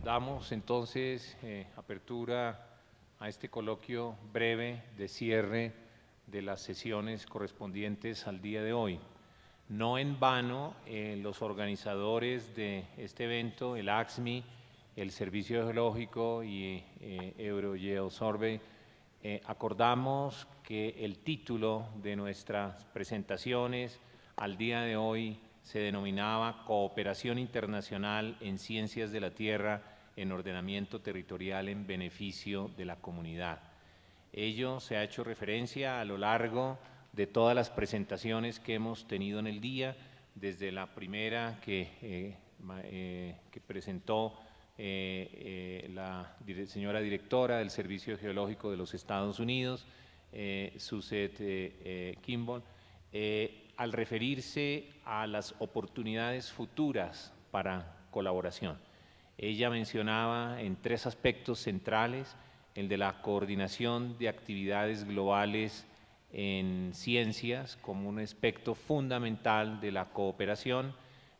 Damos entonces apertura a este coloquio breve de cierre de las sesiones correspondientes al día de hoy. No en vano, los organizadores de este evento, el AXMI, el Servicio Geológico y Eurogeosurvey, acordamos que el título de nuestras presentaciones al día de hoy se denominaba Cooperación Internacional en Ciencias de la Tierra en Ordenamiento Territorial en Beneficio de la Comunidad. Ello se ha hecho referencia a lo largo de todas las presentaciones que hemos tenido en el día, desde la primera que presentó la señora directora del Servicio Geológico de los Estados Unidos, Suzette Kimball, al referirse a las oportunidades futuras para colaboración. Ella mencionaba en tres aspectos centrales: el de la coordinación de actividades globales en ciencias como un aspecto fundamental de la cooperación,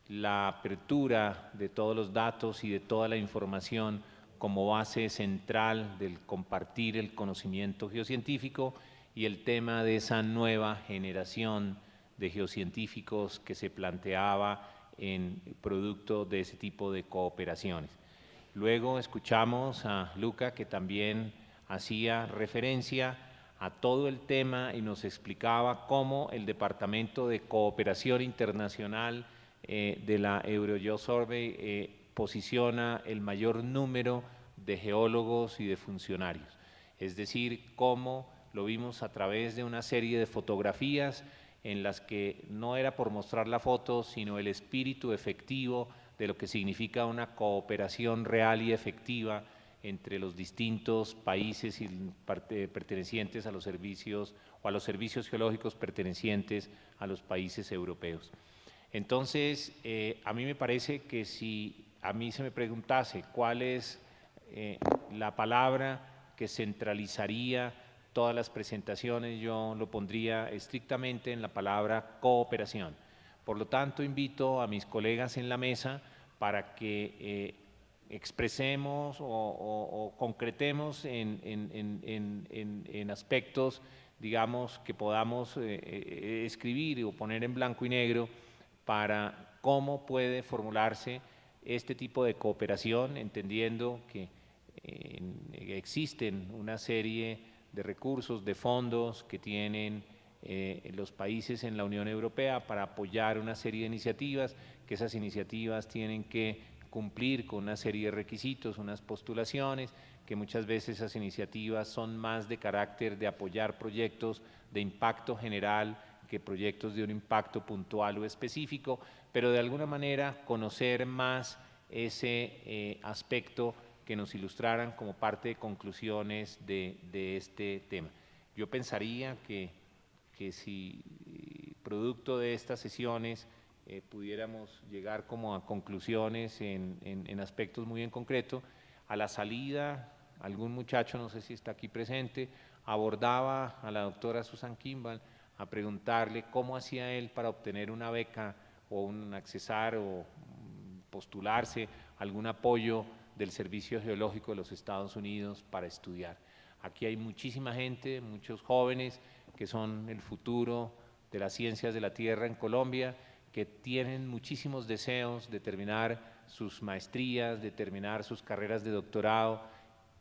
la apertura de todos los datos y de toda la información como base central del compartir el conocimiento geocientífico, y el tema de esa nueva generación de geocientíficos que se planteaba en producto de ese tipo de cooperaciones. Luego escuchamos a Luca, que también hacía referencia a todo el tema y nos explicaba cómo el Departamento de Cooperación Internacional de la Eurogeosurvey posiciona el mayor número de geólogos y de funcionarios. Es decir, cómo lo vimos a través de una serie de fotografías en las que no era por mostrar la foto, sino el espíritu efectivo de lo que significa una cooperación real y efectiva entre los distintos países pertenecientes a los servicios o a los servicios geológicos pertenecientes a los países europeos. Entonces, a mí me parece que si a mí se me preguntase cuál es la palabra que centralizaría todas las presentaciones, yo lo pondría estrictamente en la palabra cooperación. Por lo tanto, invito a mis colegas en la mesa para que expresemos o concretemos en aspectos, digamos, que podamos escribir o poner en blanco y negro para cómo puede formularse este tipo de cooperación, entendiendo que existen una serie de recursos, de fondos que tienen los países en la Unión Europea para apoyar una serie de iniciativas, que esas iniciativas tienen que cumplir con una serie de requisitos, unas postulaciones, que muchas veces esas iniciativas son más de carácter de apoyar proyectos de impacto general que proyectos de un impacto puntual o específico, pero de alguna manera conocer más ese aspecto que nos ilustraran como parte de conclusiones de este tema. Yo pensaría que si producto de estas sesiones pudiéramos llegar como a conclusiones en aspectos muy en concreto, a la salida algún muchacho, no sé si está aquí presente, abordaba a la doctora Susan Kimball a preguntarle cómo hacía él para obtener una beca o un accesar o postularse algún apoyo del Servicio Geológico de los Estados Unidos para estudiar. Aquí hay muchísima gente, muchos jóvenes que son el futuro de las ciencias de la Tierra en Colombia, que tienen muchísimos deseos de terminar sus maestrías, de terminar sus carreras de doctorado.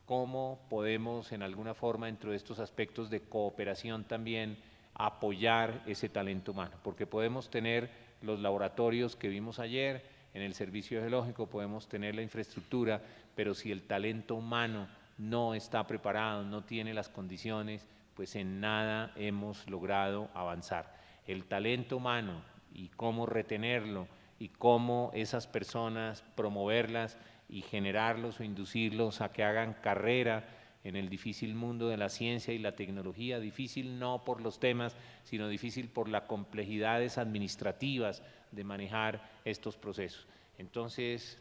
¿Cómo podemos en alguna forma dentro de estos aspectos de cooperación también apoyar ese talento humano? Porque podemos tener los laboratorios que vimos ayer en el Servicio Geológico, podemos tener la infraestructura, pero si el talento humano no está preparado, no tiene las condiciones, pues en nada hemos logrado avanzar. El talento humano y cómo retenerlo y cómo esas personas promoverlas y generarlos o inducirlos a que hagan carrera en el difícil mundo de la ciencia y la tecnología, difícil no por los temas, sino difícil por las complejidades administrativas de manejar estos procesos. Entonces,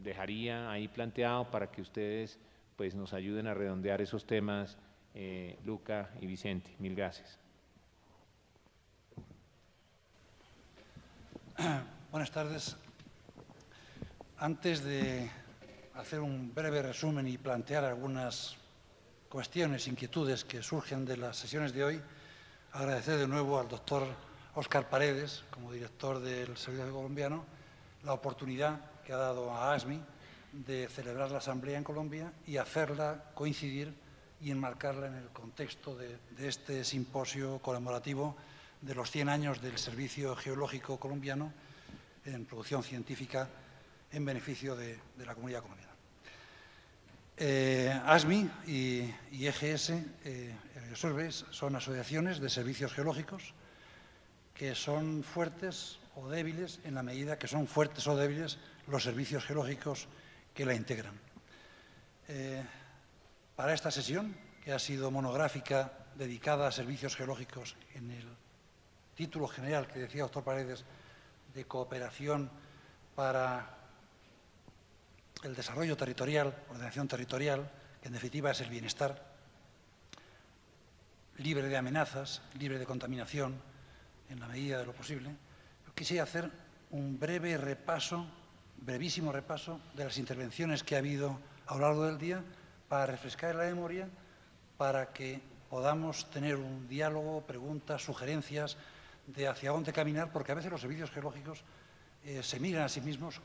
dejaría ahí planteado para que ustedes pues, nos ayuden a redondear esos temas, Luca y Vicente. Mil gracias. Buenas tardes. Antes de hacer un breve resumen y plantear algunas cuestiones, inquietudes que surgen de las sesiones de hoy, agradecer de nuevo al doctor Óscar Paredes, como director del Servicio Colombiano, la oportunidad que ha dado a ASMI de celebrar la Asamblea en Colombia y hacerla coincidir y enmarcarla en el contexto de este simposio conmemorativo de los 100 años del Servicio Geológico Colombiano en producción científica en beneficio de la comunidad colombiana. ASMI y EGS Surveys son asociaciones de servicios geológicos que son fuertes o débiles en la medida que son fuertes o débiles los servicios geológicos que la integran. Para esta sesión, que ha sido monográfica dedicada a servicios geológicos en el título general que decía el doctor Paredes de cooperación para el desarrollo territorial, ordenación territorial, que en definitiva es el bienestar, libre de amenazas, libre de contaminación, en la medida de lo posible, yo quisiera hacer un breve repaso, brevísimo repaso, de las intervenciones que ha habido a lo largo del día para refrescar la memoria, para que podamos tener un diálogo, preguntas, sugerencias de hacia dónde caminar, porque a veces los servicios geológicos se miran a sí mismos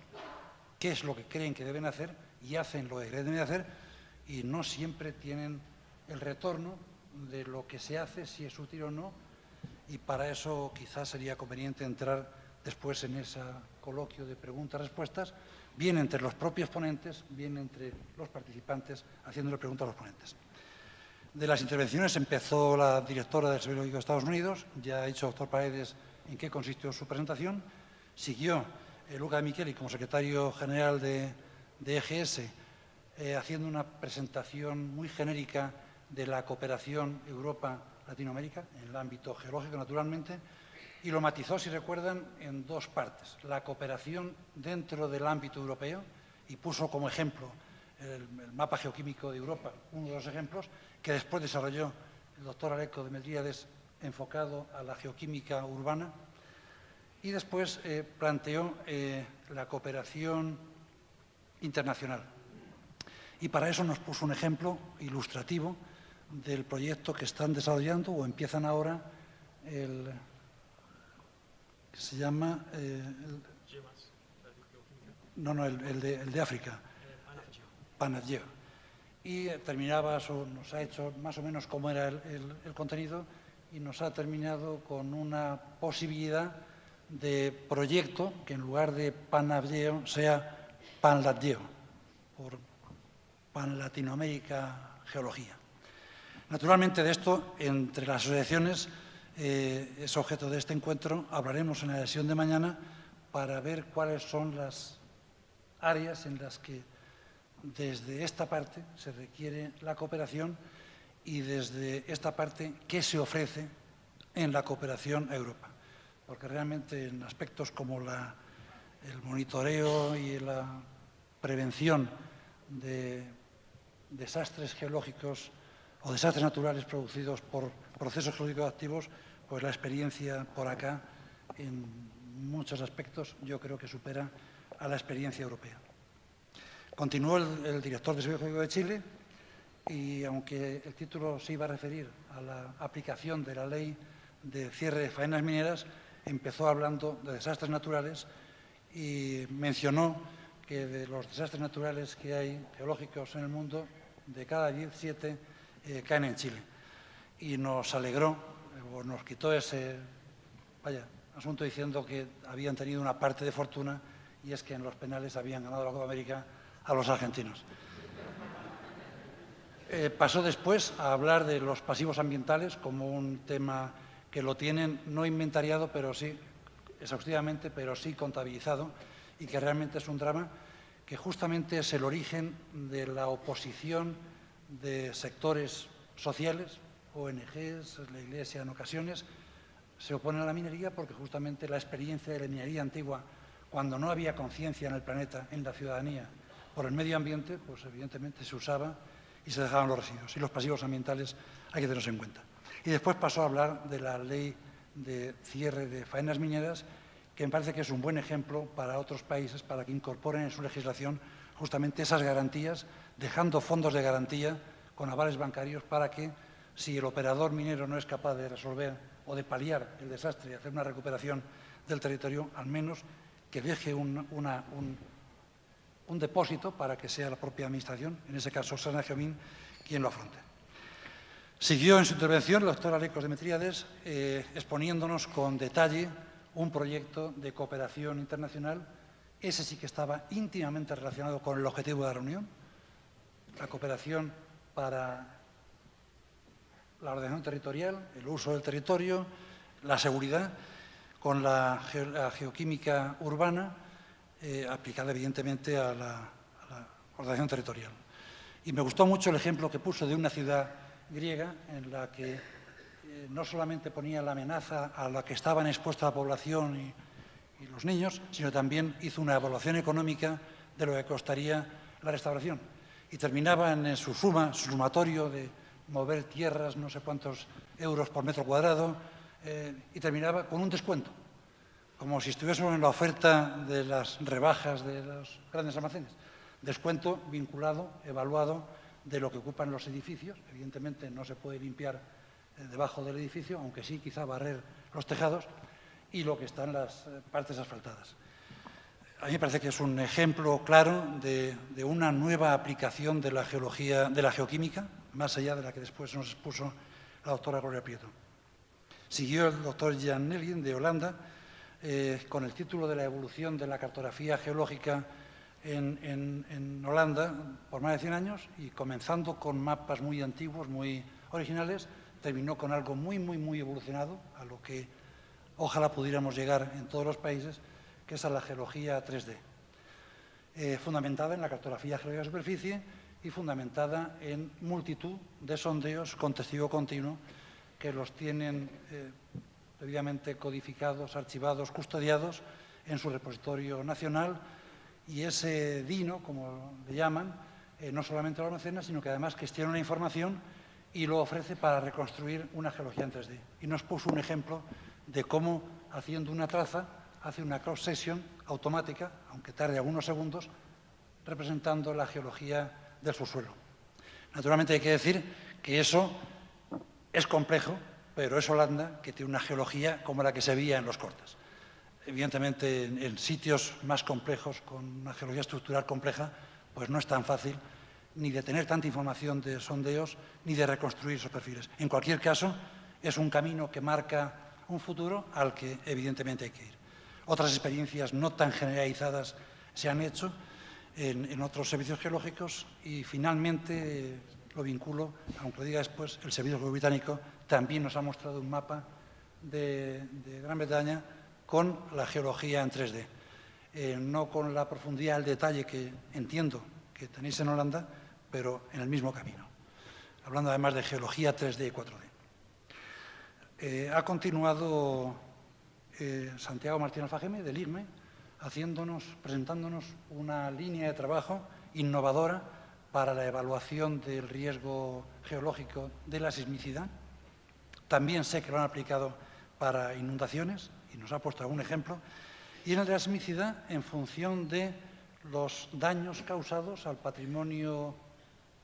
qué es lo que creen que deben hacer y hacen lo que creen que deben hacer y no siempre tienen el retorno de lo que se hace, si es útil o no, y para eso quizás sería conveniente entrar después en ese coloquio de preguntas-respuestas, bien entre los propios ponentes, bien entre los participantes, haciéndole preguntas a los ponentes. De las intervenciones empezó la directora del Servicio Geológico de Estados Unidos, ya ha dicho el doctor Paredes en qué consistió su presentación, siguió Luca de Micheli como secretario general de EGS, haciendo una presentación muy genérica de la cooperación Europa-Latinoamérica, en el ámbito geológico, naturalmente, y lo matizó, si recuerdan, en dos partes. La cooperación dentro del ámbito europeo, y puso como ejemplo el mapa geoquímico de Europa, uno de los ejemplos, que después desarrolló el doctor Aleco de Medríades, enfocado a la geoquímica urbana, y después planteó la cooperación internacional. Y para eso nos puso un ejemplo ilustrativo del proyecto que están desarrollando o empiezan ahora, que se llama… el de África, PanAgeo. Y terminaba, nos ha hecho más o menos cómo era el contenido y nos ha terminado con una posibilidad de proyecto que en lugar de PanAgeo sea PanLatGeo, por Pan-Latinoamérica Geología. Naturalmente de esto, entre las asociaciones, es objeto de este encuentro, hablaremos en la sesión de mañana para ver cuáles son las áreas en las que desde esta parte se requiere la cooperación y desde esta parte qué se ofrece en la cooperación a Europa. Porque realmente en aspectos como el monitoreo y la prevención de desastres geológicos o desastres naturales producidos por procesos geológicos activos, pues la experiencia por acá, en muchos aspectos, yo creo que supera a la experiencia europea. Continuó el director del Servicio Geológico de Chile y, aunque el título se iba a referir a la aplicación de la ley de cierre de faenas mineras, empezó hablando de desastres naturales y mencionó que de los desastres naturales que hay geológicos en el mundo, de cada 17 caen en Chile. Y nos alegró, o nos quitó ese asunto diciendo que habían tenido una parte de fortuna y es que en los penales habían ganado la Copa América a los argentinos. Pasó después a hablar de los pasivos ambientales como un tema que lo tienen no inventariado, pero sí exhaustivamente, pero sí contabilizado, y que realmente es un drama que justamente es el origen de la oposición de sectores sociales, ONGs, la Iglesia en ocasiones, se oponen a la minería porque justamente la experiencia de la minería antigua, cuando no había conciencia en el planeta, en la ciudadanía, por el medio ambiente, pues evidentemente se usaba y se dejaban los residuos. Y los pasivos ambientales hay que tenerlos en cuenta. Y después pasó a hablar de la ley de cierre de faenas mineras, que me parece que es un buen ejemplo para otros países, para que incorporen en su legislación justamente esas garantías, dejando fondos de garantía con avales bancarios para que, si el operador minero no es capaz de resolver o de paliar el desastre y hacer una recuperación del territorio, al menos que deje un depósito para que sea la propia Administración, en ese caso Saneamiento, quien lo afronte. Siguió en su intervención el doctor Alecos Demetríades exponiéndonos con detalle un proyecto de cooperación internacional. Ese sí que estaba íntimamente relacionado con el objetivo de la reunión, la cooperación para la ordenación territorial, el uso del territorio, la seguridad, con la geoquímica urbana, aplicada evidentemente a la ordenación territorial. Y me gustó mucho el ejemplo que puso de una ciudad griega en la que no solamente ponía la amenaza a la que estaban expuesta la población y los niños, sino también hizo una evaluación económica de lo que costaría la restauración. Y terminaba en su sumatorio de mover tierras, no sé cuántos euros por metro cuadrado, y terminaba con un descuento, como si estuviésemos en la oferta de las rebajas de los grandes almacenes. Descuento vinculado, evaluado, de lo que ocupan los edificios. Evidentemente no se puede limpiar debajo del edificio, aunque sí quizá barrer los tejados, y lo que están las partes asfaltadas. A mí me parece que es un ejemplo claro de una nueva aplicación de la geología, de la geoquímica, más allá de la que después nos expuso la doctora Gloria Prieto. Siguió el doctor Jan Nellien, de Holanda, con el título de la evolución de la cartografía geológica en Holanda por más de 100 años, y comenzando con mapas muy antiguos, muy originales, terminó con algo muy evolucionado, a lo que ojalá pudiéramos llegar en todos los países, que es a la geología 3D, fundamentada en la cartografía geológica de superficie y fundamentada en multitud de sondeos con testigo continuo que los tienen debidamente codificados, archivados, custodiados en su repositorio nacional, y ese DINO, como le llaman, no solamente lo almacena, sino que además gestiona una información y lo ofrece para reconstruir una geología en 3D. Y nos puso un ejemplo de cómo, haciendo una traza, hace una cross-section automática, aunque tarde algunos segundos, representando la geología del subsuelo. Naturalmente hay que decir que eso es complejo, pero es Holanda, que tiene una geología como la que se veía en los cortes. Evidentemente, en sitios más complejos, con una geología estructural compleja, pues no es tan fácil ni de tener tanta información de sondeos, ni de reconstruir esos perfiles. En cualquier caso, es un camino que marca un futuro al que evidentemente hay que ir. Otras experiencias no tan generalizadas se han hecho en otros servicios geológicos, y finalmente lo vinculo, aunque lo diga después, el Servicio Geológico Británico también nos ha mostrado un mapa de Gran Bretaña con la geología en 3D, no con la profundidad, el detalle que entiendo que tenéis en Holanda, pero en el mismo camino, hablando además de geología 3D y 4D. Ha continuado Santiago Martín Alfageme, del IGME, presentándonos una línea de trabajo innovadora para la evaluación del riesgo geológico de la sismicidad. También sé que lo han aplicado para inundaciones y nos ha puesto algún ejemplo. Y en el de la sismicidad, en función de los daños causados al patrimonio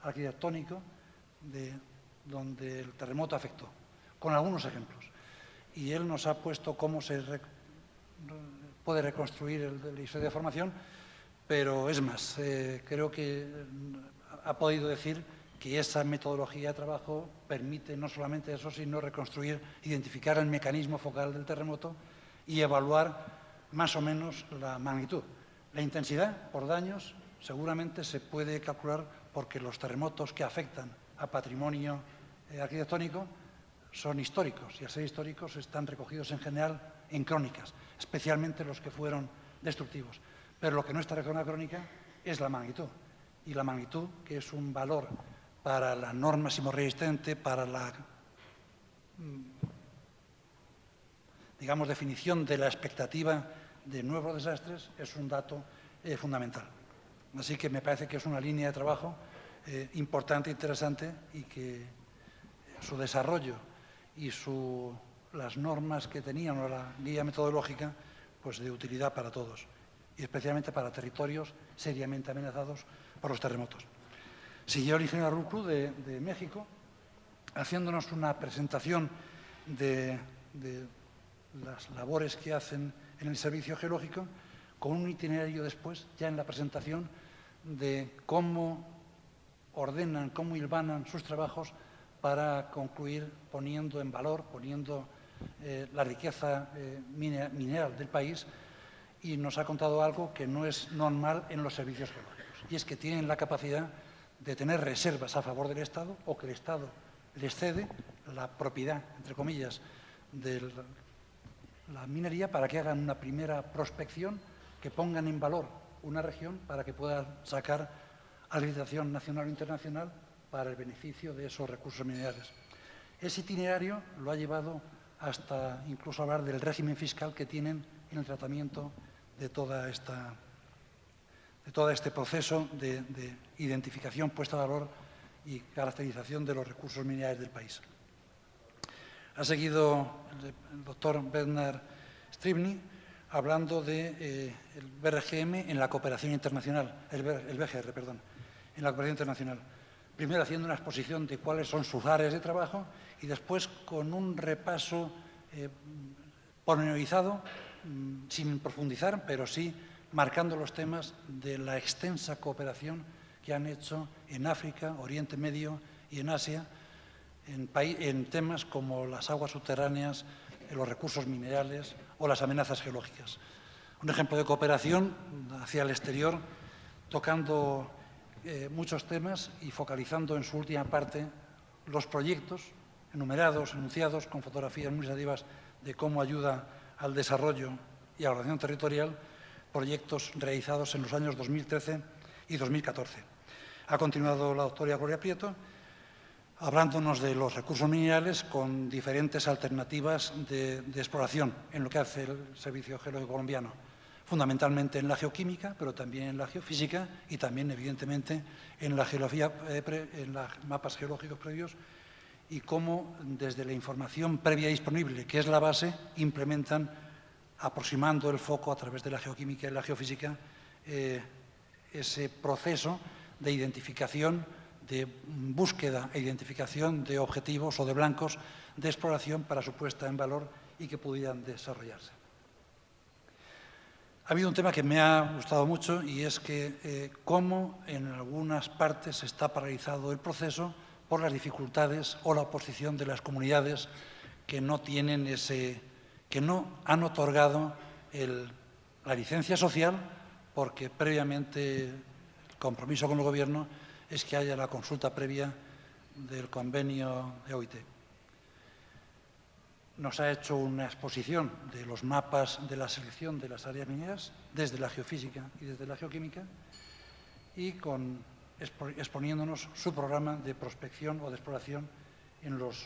arquitectónico de donde el terremoto afectó, con algunos ejemplos. Y él nos ha puesto cómo se puede reconstruir la historia de formación, pero es más, creo que ha podido decir que esa metodología de trabajo permite no solamente eso, sino reconstruir, identificar el mecanismo focal del terremoto y evaluar más o menos la magnitud. La intensidad por daños seguramente se puede calcular, porque los terremotos que afectan a patrimonio arquitectónico son históricos, y al ser históricos están recogidos en general en crónicas, especialmente los que fueron destructivos. Pero lo que no está recogido en la crónica es la magnitud, y la magnitud, que es un valor para la norma sismorresistente, para la, digamos, definición de la expectativa de nuevos desastres, es un dato fundamental. Así que me parece que es una línea de trabajo importante e interesante, y que su desarrollo y las normas que tenían, o la guía metodológica, pues de utilidad para todos. y especialmente para territorios seriamente amenazados por los terremotos. Siguió el ingeniero Arruclu de México, haciéndonos una presentación de las labores que hacen en el servicio geológico, con un itinerario después, ya en la presentación, de cómo ordenan, cómo hilvanan sus trabajos para concluir poniendo en valor, poniendo la riqueza mineral del país, y nos ha contado algo que no es normal en los servicios geológicos, y es que tienen la capacidad de tener reservas a favor del Estado, o que el Estado les cede la propiedad, entre comillas, de la minería para que hagan una primera prospección, que pongan en valor una región para que puedan sacar a la licitación nacional o internacional para el beneficio de esos recursos minerales. Ese itinerario lo ha llevado hasta incluso hablar del régimen fiscal que tienen en el tratamiento de todo este proceso de identificación, puesta a valor y caracterización de los recursos minerales del país. Ha seguido el doctor Bernard Stribny hablando del BRGM en la cooperación internacional, el BGR, perdón, en la cooperación internacional. Primero haciendo una exposición de cuáles son sus áreas de trabajo y después con un repaso pormenorizado, sin profundizar, pero sí marcando los temas de la extensa cooperación que han hecho en África, Oriente Medio y en Asia, en temas como las aguas subterráneas, los recursos minerales o las amenazas geológicas. Un ejemplo de cooperación hacia el exterior, tocando muchos temas y focalizando en su última parte los proyectos enumerados, enunciados, con fotografías muy llamativas de cómo ayuda al desarrollo y a la ordenación territorial, proyectos realizados en los años 2013 y 2014. Ha continuado la doctora Gloria Prieto, hablándonos de los recursos minerales con diferentes alternativas de exploración en lo que hace el Servicio Geológico Colombiano, fundamentalmente en la geoquímica, pero también en la geofísica y también, evidentemente, en la geología, en los mapas geológicos previos, y cómo, desde la información previa disponible, que es la base, implementan, aproximando el foco a través de la geoquímica y la geofísica, ese proceso de identificación, de búsqueda e identificación de objetivos o de blancos de exploración para su puesta en valor y que pudieran desarrollarse. Ha habido un tema que me ha gustado mucho y es que cómo en algunas partes está paralizado el proceso por las dificultades o la oposición de las comunidades que no tienen que no han otorgado la licencia social, porque previamente el compromiso con el Gobierno es que haya la consulta previa del convenio de OIT. Nos ha hecho una exposición de los mapas de la selección de las áreas mineras desde la geofísica y desde la geoquímica y exponiéndonos su programa de prospección o de exploración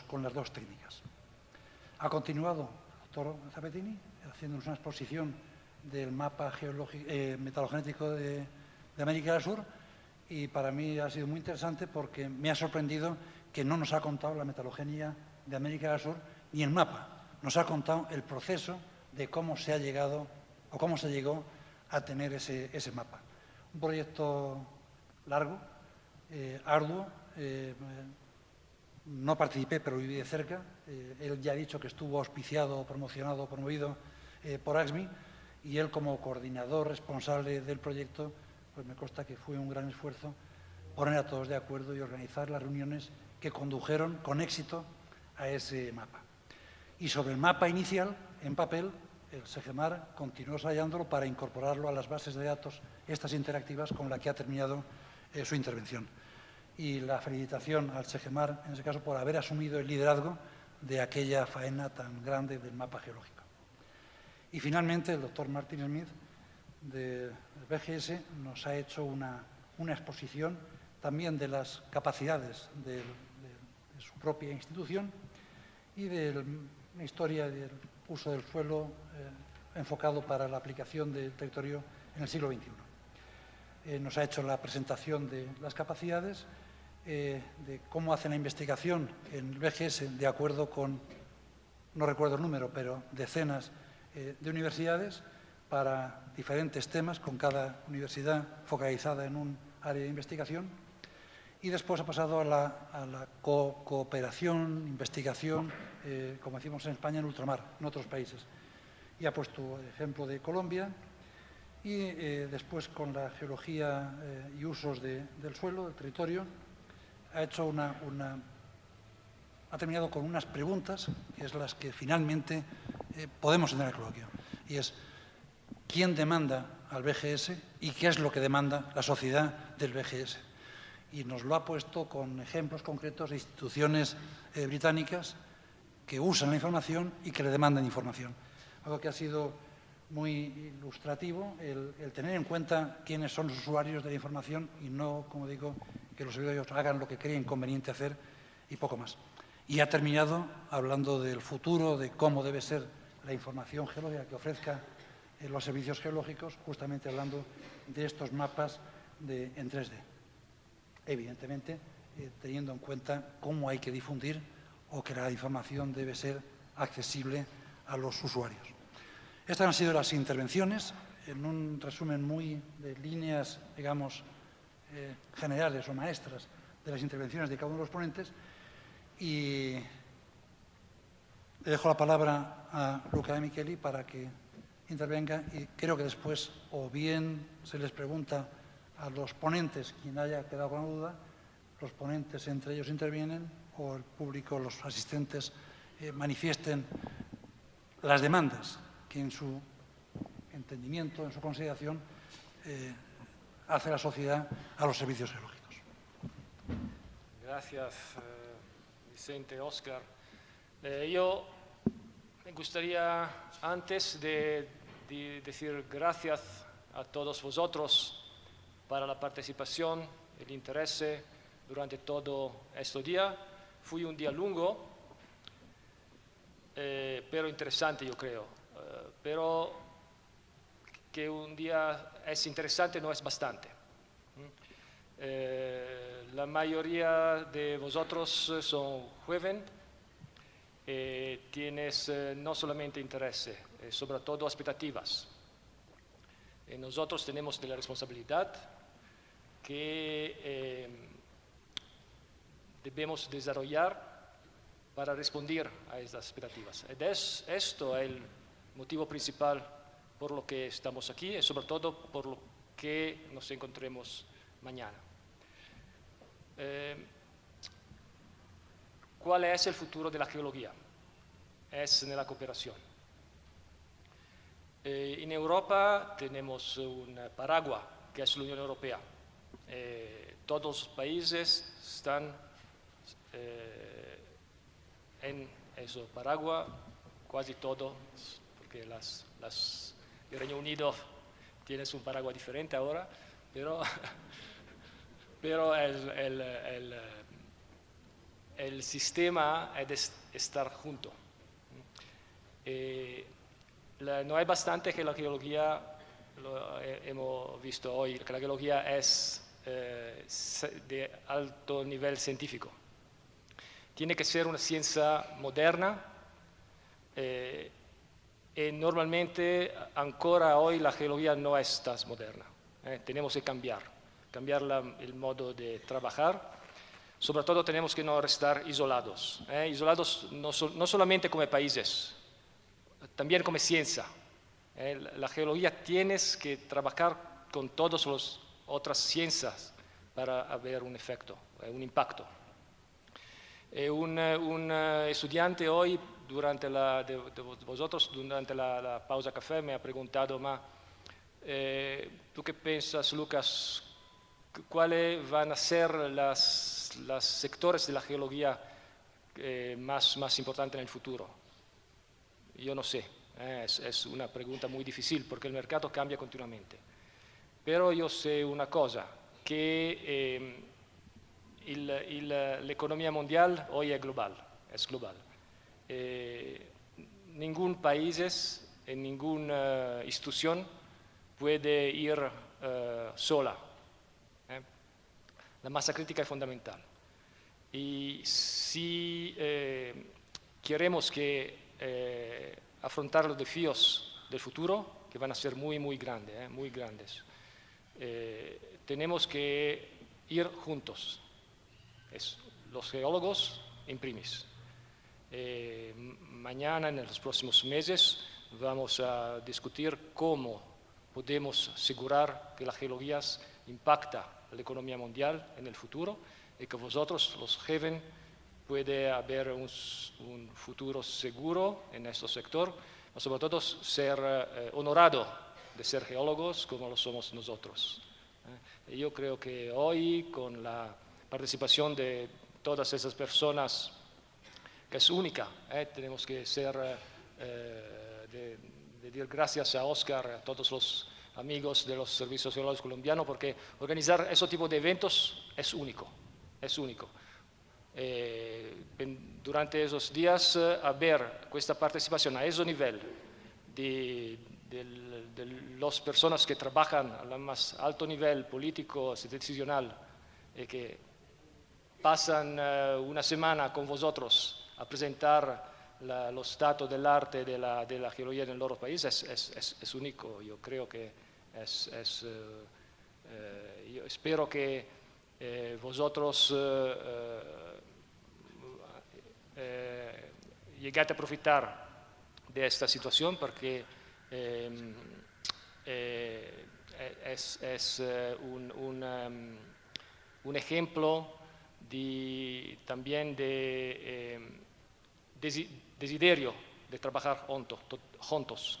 con las dos técnicas. Ha continuado el doctor Zapetini haciéndonos una exposición del mapa metalogenético de América del Sur, y para mí ha sido muy interesante porque me ha sorprendido que no nos ha contado la metalogenia de América del Sur ni el mapa. Nos ha contado el proceso de cómo se ha llegado o cómo se llegó a tener ese mapa. Un proyecto largo, arduo. No participé, pero viví de cerca. Él ya ha dicho que estuvo auspiciado, promocionado, promovido por AXMI, y él, como coordinador responsable del proyecto, pues me consta que fue un gran esfuerzo poner a todos de acuerdo y organizar las reuniones que condujeron con éxito a ese mapa. Y sobre el mapa inicial, en papel, el SEGEMAR continuó ensayándolo para incorporarlo a las bases de datos, estas interactivas, con la que ha terminado su intervención. Y la felicitación al SEGEMAR, en ese caso, por haber asumido el liderazgo de aquella faena tan grande del mapa geológico. Y finalmente, el doctor Martin Smith, del BGS, nos ha hecho una exposición también de las capacidades de su propia institución y de la historia del uso del suelo enfocado para la aplicación del territorio en el siglo XXI. Nos ha hecho la presentación de las capacidades, de cómo hacen la investigación en el BGS, de acuerdo con, no recuerdo el número, pero decenas de universidades, para diferentes temas, con cada universidad focalizada en un área de investigación, y después ha pasado a la cooperación, investigación, como decimos en España, en ultramar, en otros países. Y ha puesto el ejemplo de Colombia, y después con la geología y usos del suelo, del territorio, ha terminado con unas preguntas, que es las que finalmente podemos tener en el coloquio, y es: ¿quién demanda al BGS y qué es lo que demanda la sociedad del BGS? Y nos lo ha puesto con ejemplos concretos de instituciones británicas que usan la información y que le demandan información. Algo que ha sido muy ilustrativo, el tener en cuenta quiénes son los usuarios de la información y no, como digo, que los servidores hagan lo que creen conveniente hacer y poco más. Y ha terminado hablando del futuro, de cómo debe ser la información geológica que ofrezca los servicios geológicos, justamente hablando de estos mapas en 3D. Evidentemente, teniendo en cuenta cómo hay que difundir o que la información debe ser accesible a los usuarios. Estas han sido las intervenciones, en un resumen muy de líneas, digamos, generales o maestras de las intervenciones de cada uno de los ponentes, y le dejo la palabra a Luca de Micheli para que intervenga, y creo que después o bien se les pregunta a los ponentes, quien haya quedado con la duda, los ponentes entre ellos intervienen, o el público, los asistentes, manifiesten las demandas que en su entendimiento, en su consideración, hace la sociedad a los servicios geológicos. Gracias, Vicente, Óscar. Yo me gustaría, antes de decir gracias a todos vosotros para la participación, el interés durante todo este día. Fue un día largo, pero interesante, yo creo. Pero que un día es interesante no es bastante. La mayoría de vosotros son jóvenes, tienes no solamente interés, sobre todo expectativas. Nosotros tenemos la responsabilidad que debemos desarrollar para responder a estas expectativas. Esto es el motivo principal por lo que estamos aquí y sobre todo por lo que nos encontremos mañana. ¿Cuál es el futuro de la geología? Es en la cooperación. En Europa tenemos un paraguas que es la Unión Europea. Todos los países están en ese paraguas, casi todos, porque el Reino Unido tiene un paraguas diferente ahora, pero el sistema es de estar junto. No hay bastante que la geología, lo hemos visto hoy, que la geología es de alto nivel científico. Tiene que ser una ciencia moderna y normalmente ancora hoy la geología no es tan moderna. Tenemos que cambiar el modo de trabajar. Sobre todo tenemos que no estar isolados. Isolados no solamente como países, también como ciencia. La geología tienes que trabajar con todas las otras ciencias para haber un efecto, un impacto. Un estudiante hoy, de vosotros, durante la pausa café, me ha preguntado, ¿tú qué piensas, Lucas? ¿Cuáles van a ser los sectores de la geología más importantes en el futuro? Yo no sé, es una pregunta muy difícil porque el mercado cambia continuamente. Pero yo sé una cosa, que la economía mundial hoy es global. Ningún país, ninguna institución puede ir sola. La masa crítica es fundamental. Y si queremos afrontar los desafíos del futuro, que van a ser muy, muy grandes, muy grandes. Tenemos que ir juntos, los geólogos en primis. Mañana, en los próximos meses, vamos a discutir cómo podemos asegurar que la geología impacta la economía mundial en el futuro y que vosotros, los jóvenes, puede haber un futuro seguro en este sector, pero sobre todo ser honorado de ser geólogos como lo somos nosotros. Yo creo que hoy, con la participación de todas esas personas, que es única, tenemos que decir gracias a Oscar, a todos los amigos de los servicios geológicos colombianos, porque organizar ese tipo de eventos es único, es único. Durante esos días, ver esta participación a ese nivel de las personas que trabajan al más alto nivel político, decisional, que pasan una semana con vosotros a presentar los datos del arte de la geología en los países, es único. Yo creo que yo espero que vosotros llegáis a aprovechar de esta situación, porque es un ejemplo también de desiderio de trabajar juntos.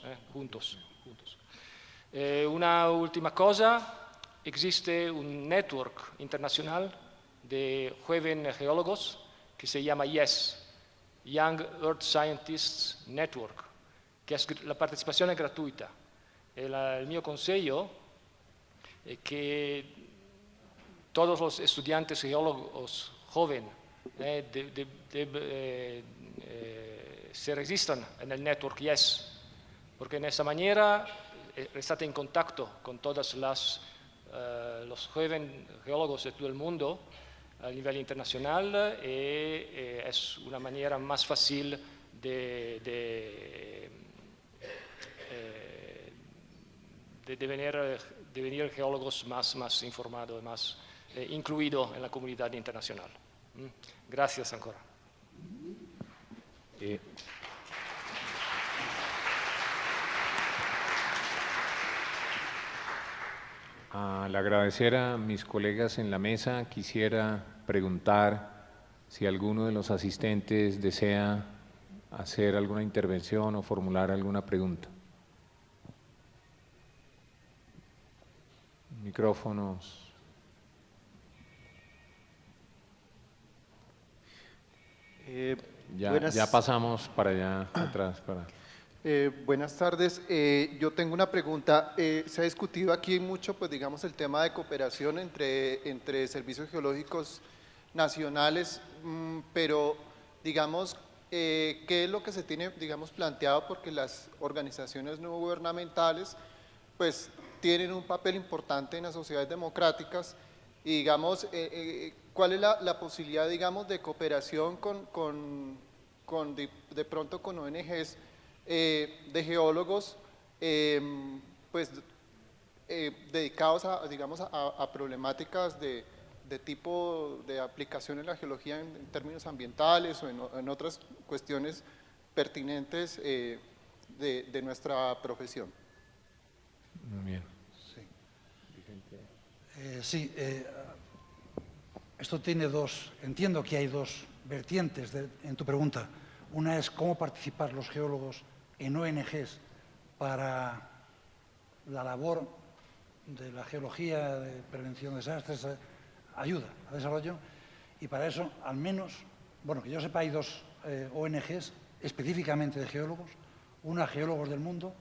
Una última cosa, existe un network internacional de jóvenes geólogos que se llama YES, Young Earth Scientists Network, que la participación es gratuita. El mio consejo es que todos los estudiantes geólogos jóvenes se registran en el network YES, porque en esa manera estate en contacto con todos los jóvenes geólogos de todo el mundo a nivel internacional, y es una manera más fácil de devenir geólogos más informados, más incluidos en la comunidad internacional. Gracias ancora. Al agradecer a mis colegas en la mesa, quisiera preguntar si alguno de los asistentes desea hacer alguna intervención o formular alguna pregunta. Micrófonos. Ya pasamos para allá atrás. Buenas tardes. Yo tengo una pregunta. Se ha discutido aquí mucho, pues digamos, el tema de cooperación entre servicios geológicos nacionales, pero digamos, ¿qué es lo que se tiene, digamos, planteado? Porque las organizaciones no gubernamentales, pues, tienen un papel importante en las sociedades democráticas y, digamos, ¿cuál es la posibilidad, digamos, de cooperación de pronto con ONGs de geólogos, pues, dedicados digamos, a problemáticas de tipo de aplicación en la geología en términos ambientales o en otras cuestiones pertinentes de nuestra profesión? Muy bien. Sí, esto tiene entiendo que hay dos vertientes en tu pregunta. Una es cómo participar los geólogos en ONGs para la labor de la geología, de prevención de desastres, ayuda al desarrollo, y para eso, al menos, bueno, que yo sepa, hay dos ONGs específicamente de geólogos, una Geólogos del Mundo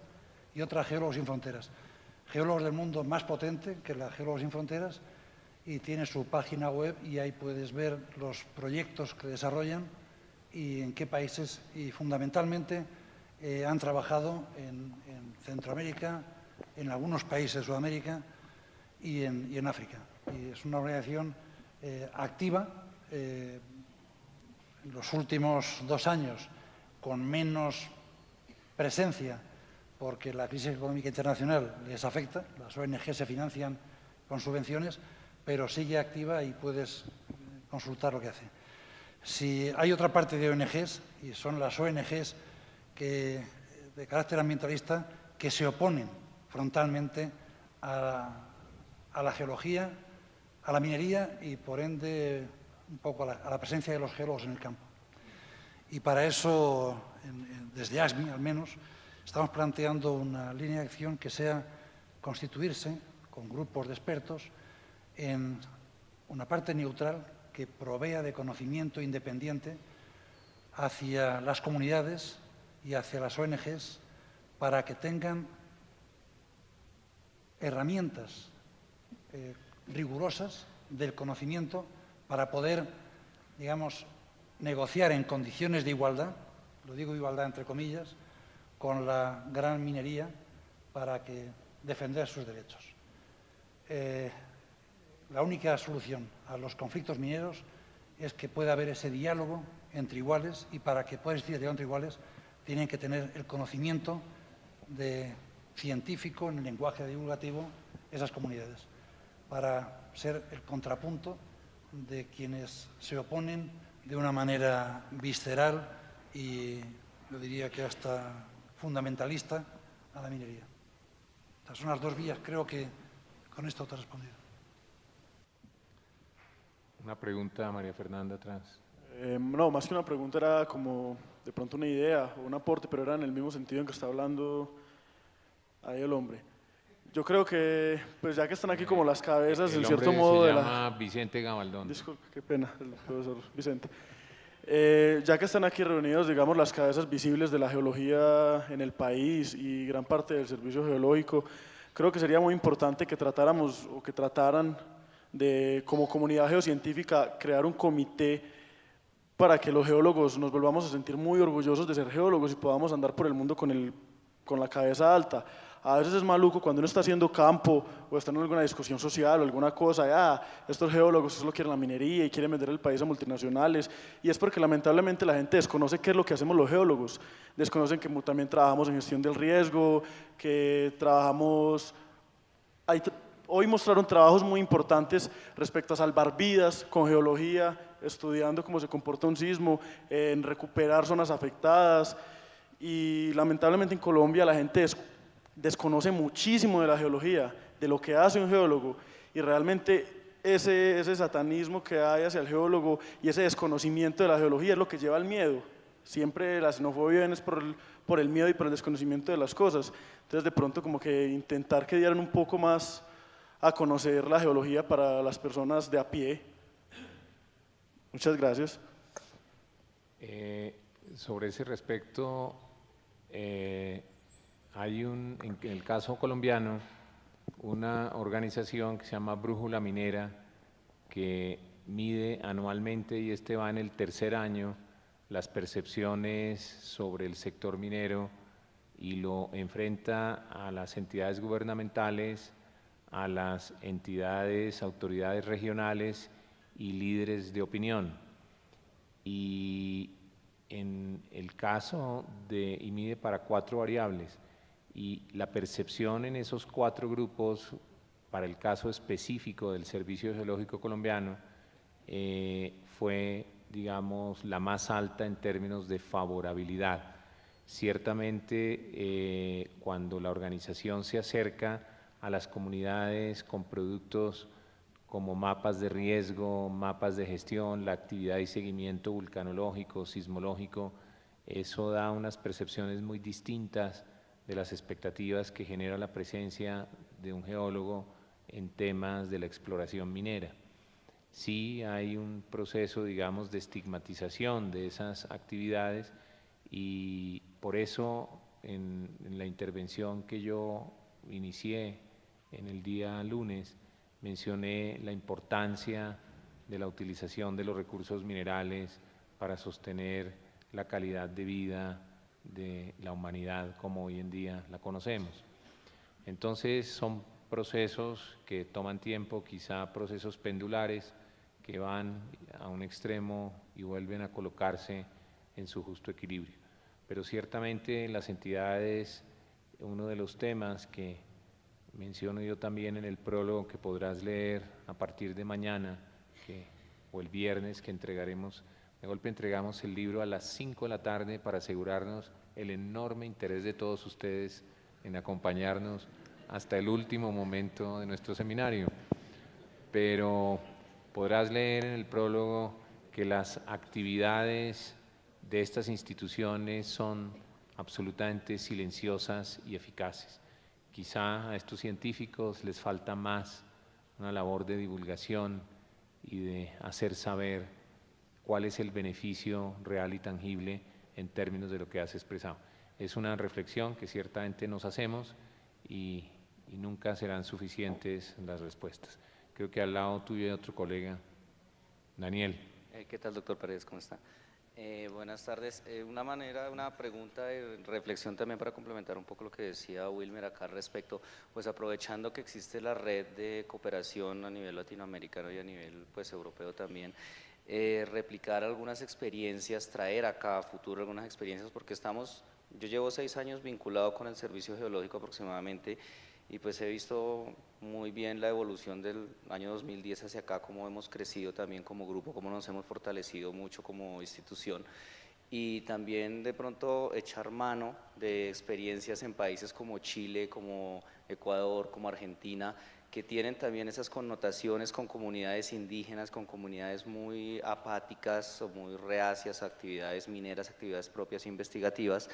y otra Geólogos Sin Fronteras. Geólogos del Mundo más potente que la Geólogos Sin Fronteras, y tiene su página web y ahí puedes ver los proyectos que desarrollan y en qué países, y fundamentalmente han trabajado en Centroamérica, en algunos países de Sudamérica y en África. Y es una organización activa. En los últimos 2 años, con menos presencia porque la crisis económica internacional les afecta, las ONG se financian con subvenciones, pero sigue activa y puedes consultar lo que hace. Si hay otra parte de ONGs, y son las ONGs de carácter ambientalista, que se oponen frontalmente a la geología, a la minería y, por ende, un poco a la presencia de los geólogos en el campo. Y para eso, desde ASMI al menos, estamos planteando una línea de acción que sea constituirse con grupos de expertos en una parte neutral que provea de conocimiento independiente hacia las comunidades y hacia las ONGs para que tengan herramientas rigurosas del conocimiento para poder, digamos, negociar en condiciones de igualdad, lo digo igualdad entre comillas, con la gran minería para defender sus derechos. La única solución a los conflictos mineros es que pueda haber ese diálogo entre iguales, y para que pueda existir diálogo entre iguales tienen que tener el conocimiento científico en el lenguaje divulgativo esas comunidades, para ser el contrapunto de quienes se oponen de una manera visceral y, yo diría que hasta fundamentalista, a la minería. Estas son las dos vías, creo que con esto te he respondido. Una pregunta a María Fernanda atrás. No, más que una pregunta era como de pronto una idea o un aporte, pero era en el mismo sentido en que está hablando ahí el hombre. Yo creo que, pues ya que están aquí como las cabezas, en cierto modo se llama Vicente Gabaldón. Disculpe, qué pena, el profesor Vicente. Ya que están aquí reunidos, digamos, las cabezas visibles de la geología en el país y gran parte del servicio geológico, creo que sería muy importante que tratáramos o que trataran de, como comunidad geocientífica, crear un comité para que los geólogos nos volvamos a sentir muy orgullosos de ser geólogos y podamos andar por el mundo con la cabeza alta. A veces es maluco cuando uno está haciendo campo o está en alguna discusión social o alguna cosa, estos geólogos solo quieren la minería y quieren vender el país a multinacionales, y es porque lamentablemente la gente desconoce qué es lo que hacemos los geólogos, desconocen que también trabajamos en gestión del riesgo, que trabajamos, hoy mostraron trabajos muy importantes respecto a salvar vidas con geología, estudiando cómo se comporta un sismo, en recuperar zonas afectadas, y lamentablemente en Colombia la gente desconoce muchísimo de la geología, de lo que hace un geólogo, y realmente ese satanismo que hay hacia el geólogo y ese desconocimiento de la geología es lo que lleva al miedo. Siempre la xenofobia viene por el miedo y por el desconocimiento de las cosas. Entonces de pronto como que intentar que dieran un poco más a conocer la geología para las personas de a pie. Muchas gracias. Sobre ese respecto, hay en el caso colombiano una organización que se llama Brújula Minera, que mide anualmente, y este va en el tercer año, las percepciones sobre el sector minero y lo enfrenta a las entidades gubernamentales, a las entidades, autoridades regionales y líderes de opinión. Y en el caso y mide para 4 variables, y la percepción en esos 4 grupos, para el caso específico del Servicio Geológico Colombiano, fue, digamos, la más alta en términos de favorabilidad. Ciertamente, cuando la organización se acerca a las comunidades con productos como mapas de riesgo, mapas de gestión, la actividad y seguimiento vulcanológico, sismológico, eso da unas percepciones muy distintas de las expectativas que genera la presencia de un geólogo en temas de la exploración minera. Sí hay un proceso, digamos, de estigmatización de esas actividades, y por eso en la intervención que yo inicié en el día lunes mencioné la importancia de la utilización de los recursos minerales para sostener la calidad de vida de la humanidad como hoy en día la conocemos. Entonces son procesos que toman tiempo, quizá procesos pendulares que van a un extremo y vuelven a colocarse en su justo equilibrio. Pero ciertamente las entidades uno de los temas que menciono yo también en el prólogo que podrás leer a partir de mañana o el viernes que entregaremos, de golpe entregamos el libro a las 5 de la tarde para asegurarnos el enorme interés de todos ustedes en acompañarnos hasta el último momento de nuestro seminario. Pero podrás leer en el prólogo que las actividades de estas instituciones son absolutamente silenciosas y eficaces. Quizá a estos científicos les falta más una labor de divulgación y de hacer saber cuál es el beneficio real y tangible en términos de lo que has expresado. Es una reflexión que ciertamente nos hacemos y nunca serán suficientes las respuestas. Creo que al lado tuyo hay otro colega, Daniel. ¿Qué tal, doctor Paredes? ¿Cómo está? Buenas tardes. Una pregunta de reflexión también para complementar un poco lo que decía Wilmer acá respecto, pues aprovechando que existe la red de cooperación a nivel latinoamericano y a nivel pues europeo también, replicar algunas experiencias, traer acá a futuro algunas experiencias, porque yo llevo 6 años vinculado con el Servicio Geológico aproximadamente, y pues he visto muy bien la evolución del año 2010 hacia acá, cómo hemos crecido también como grupo, cómo nos hemos fortalecido mucho como institución, y también de pronto echar mano de experiencias en países como Chile, como Ecuador, como Argentina, que tienen también esas connotaciones con comunidades indígenas, con comunidades muy apáticas o muy reacias a actividades mineras, actividades propias e investigativas,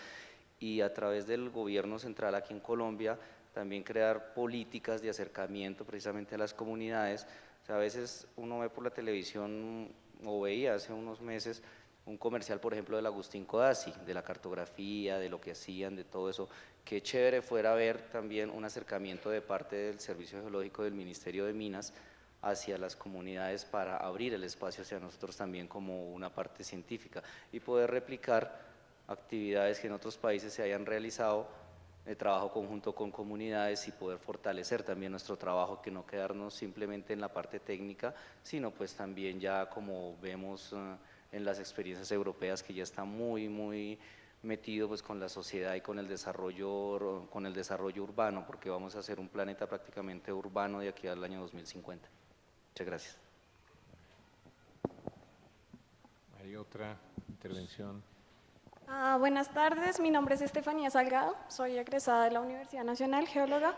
y a través del gobierno central aquí en Colombia también crear políticas de acercamiento precisamente a las comunidades. O sea, a veces uno ve por la televisión, o veía hace unos meses, un comercial, por ejemplo, del Agustín Codazzi, de la cartografía, de lo que hacían, de todo eso. Qué chévere fuera ver también un acercamiento de parte del Servicio Geológico del Ministerio de Minas hacia las comunidades para abrir el espacio hacia nosotros también como una parte científica y poder replicar actividades que en otros países se hayan realizado, de trabajo conjunto con comunidades, y poder fortalecer también nuestro trabajo, que no quedarnos simplemente en la parte técnica, sino pues también ya como vemos en las experiencias europeas, que ya está muy metido pues con la sociedad y con el desarrollo urbano, porque vamos a ser un planeta prácticamente urbano de aquí al año 2050. Muchas gracias. ¿Hay otra intervención? Buenas tardes, mi nombre es Estefanía Salgado, soy egresada de la Universidad Nacional, geóloga.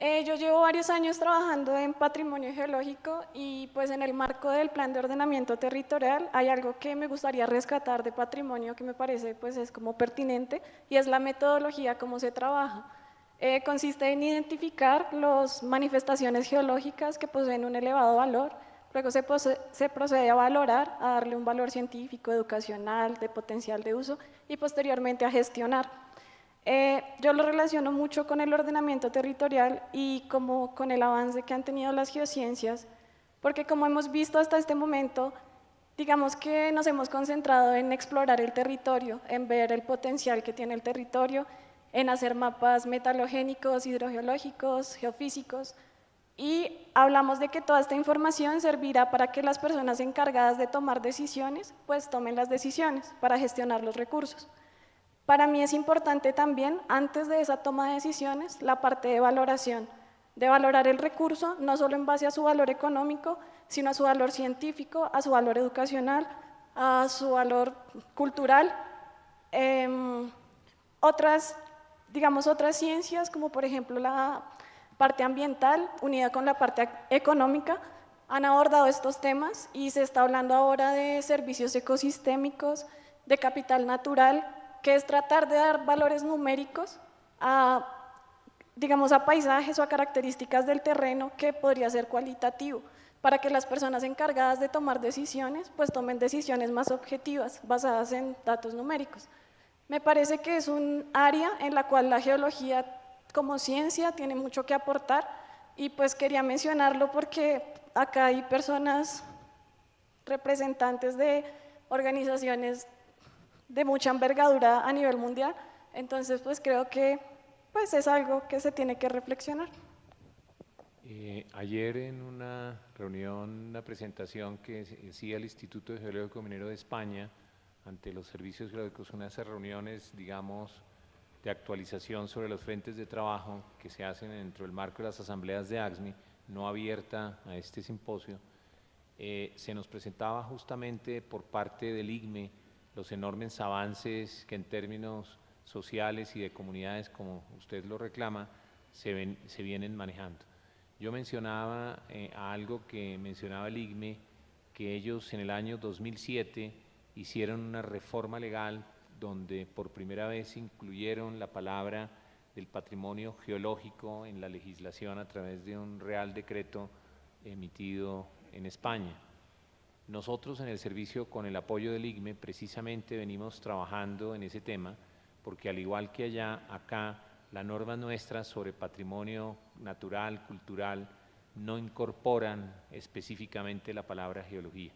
Yo llevo varios años trabajando en patrimonio geológico y pues en el marco del plan de ordenamiento territorial hay algo que me gustaría rescatar de patrimonio que me parece pues es como pertinente, y es la metodología cómo se trabaja. Consiste en identificar las manifestaciones geológicas que poseen un elevado valor. Luego se procede a valorar, a darle un valor científico, educacional, de potencial de uso, y posteriormente a gestionar. Yo lo relaciono mucho con el ordenamiento territorial y como con el avance que han tenido las geociencias, porque como hemos visto hasta este momento, digamos que nos hemos concentrado en explorar el territorio, en ver el potencial que tiene el territorio, en hacer mapas metalogénicos, hidrogeológicos, geofísicos, y hablamos de que toda esta información servirá para que las personas encargadas de tomar decisiones, pues tomen las decisiones para gestionar los recursos. Para mí es importante también, antes de esa toma de decisiones, la parte de valoración, de valorar el recurso, no solo en base a su valor económico, sino a su valor científico, a su valor educacional, a su valor cultural. Otras ciencias, como por ejemplo la parte ambiental, unida con la parte económica, han abordado estos temas y se está hablando ahora de servicios ecosistémicos, de capital natural, que es tratar de dar valores numéricos a paisajes o a características del terreno que podría ser cualitativo, para que las personas encargadas de tomar decisiones, pues tomen decisiones más objetivas, basadas en datos numéricos. Me parece que es un área en la cual la geología como ciencia tiene mucho que aportar, y pues quería mencionarlo porque acá hay personas representantes de organizaciones de mucha envergadura a nivel mundial, entonces pues creo que pues es algo que se tiene que reflexionar. Ayer en una reunión, una presentación que hacía el Instituto Geológico Minero de España ante los servicios geológicos, una de esas reuniones, digamos, de actualización sobre los frentes de trabajo que se hacen dentro del marco de las asambleas de ACSMI, no abierta a este simposio, se nos presentaba justamente por parte del ICME los enormes avances que en términos sociales y de comunidades, como usted lo reclama, se vienen manejando. Yo mencionaba algo que mencionaba el ICME, que ellos en el año 2007 hicieron una reforma legal donde por primera vez incluyeron la palabra del patrimonio geológico en la legislación a través de un real decreto emitido en España. Nosotros en el servicio, con el apoyo del ICME, precisamente venimos trabajando en ese tema, porque al igual que allá, acá las normas nuestras sobre patrimonio natural, cultural, no incorporan específicamente la palabra geología.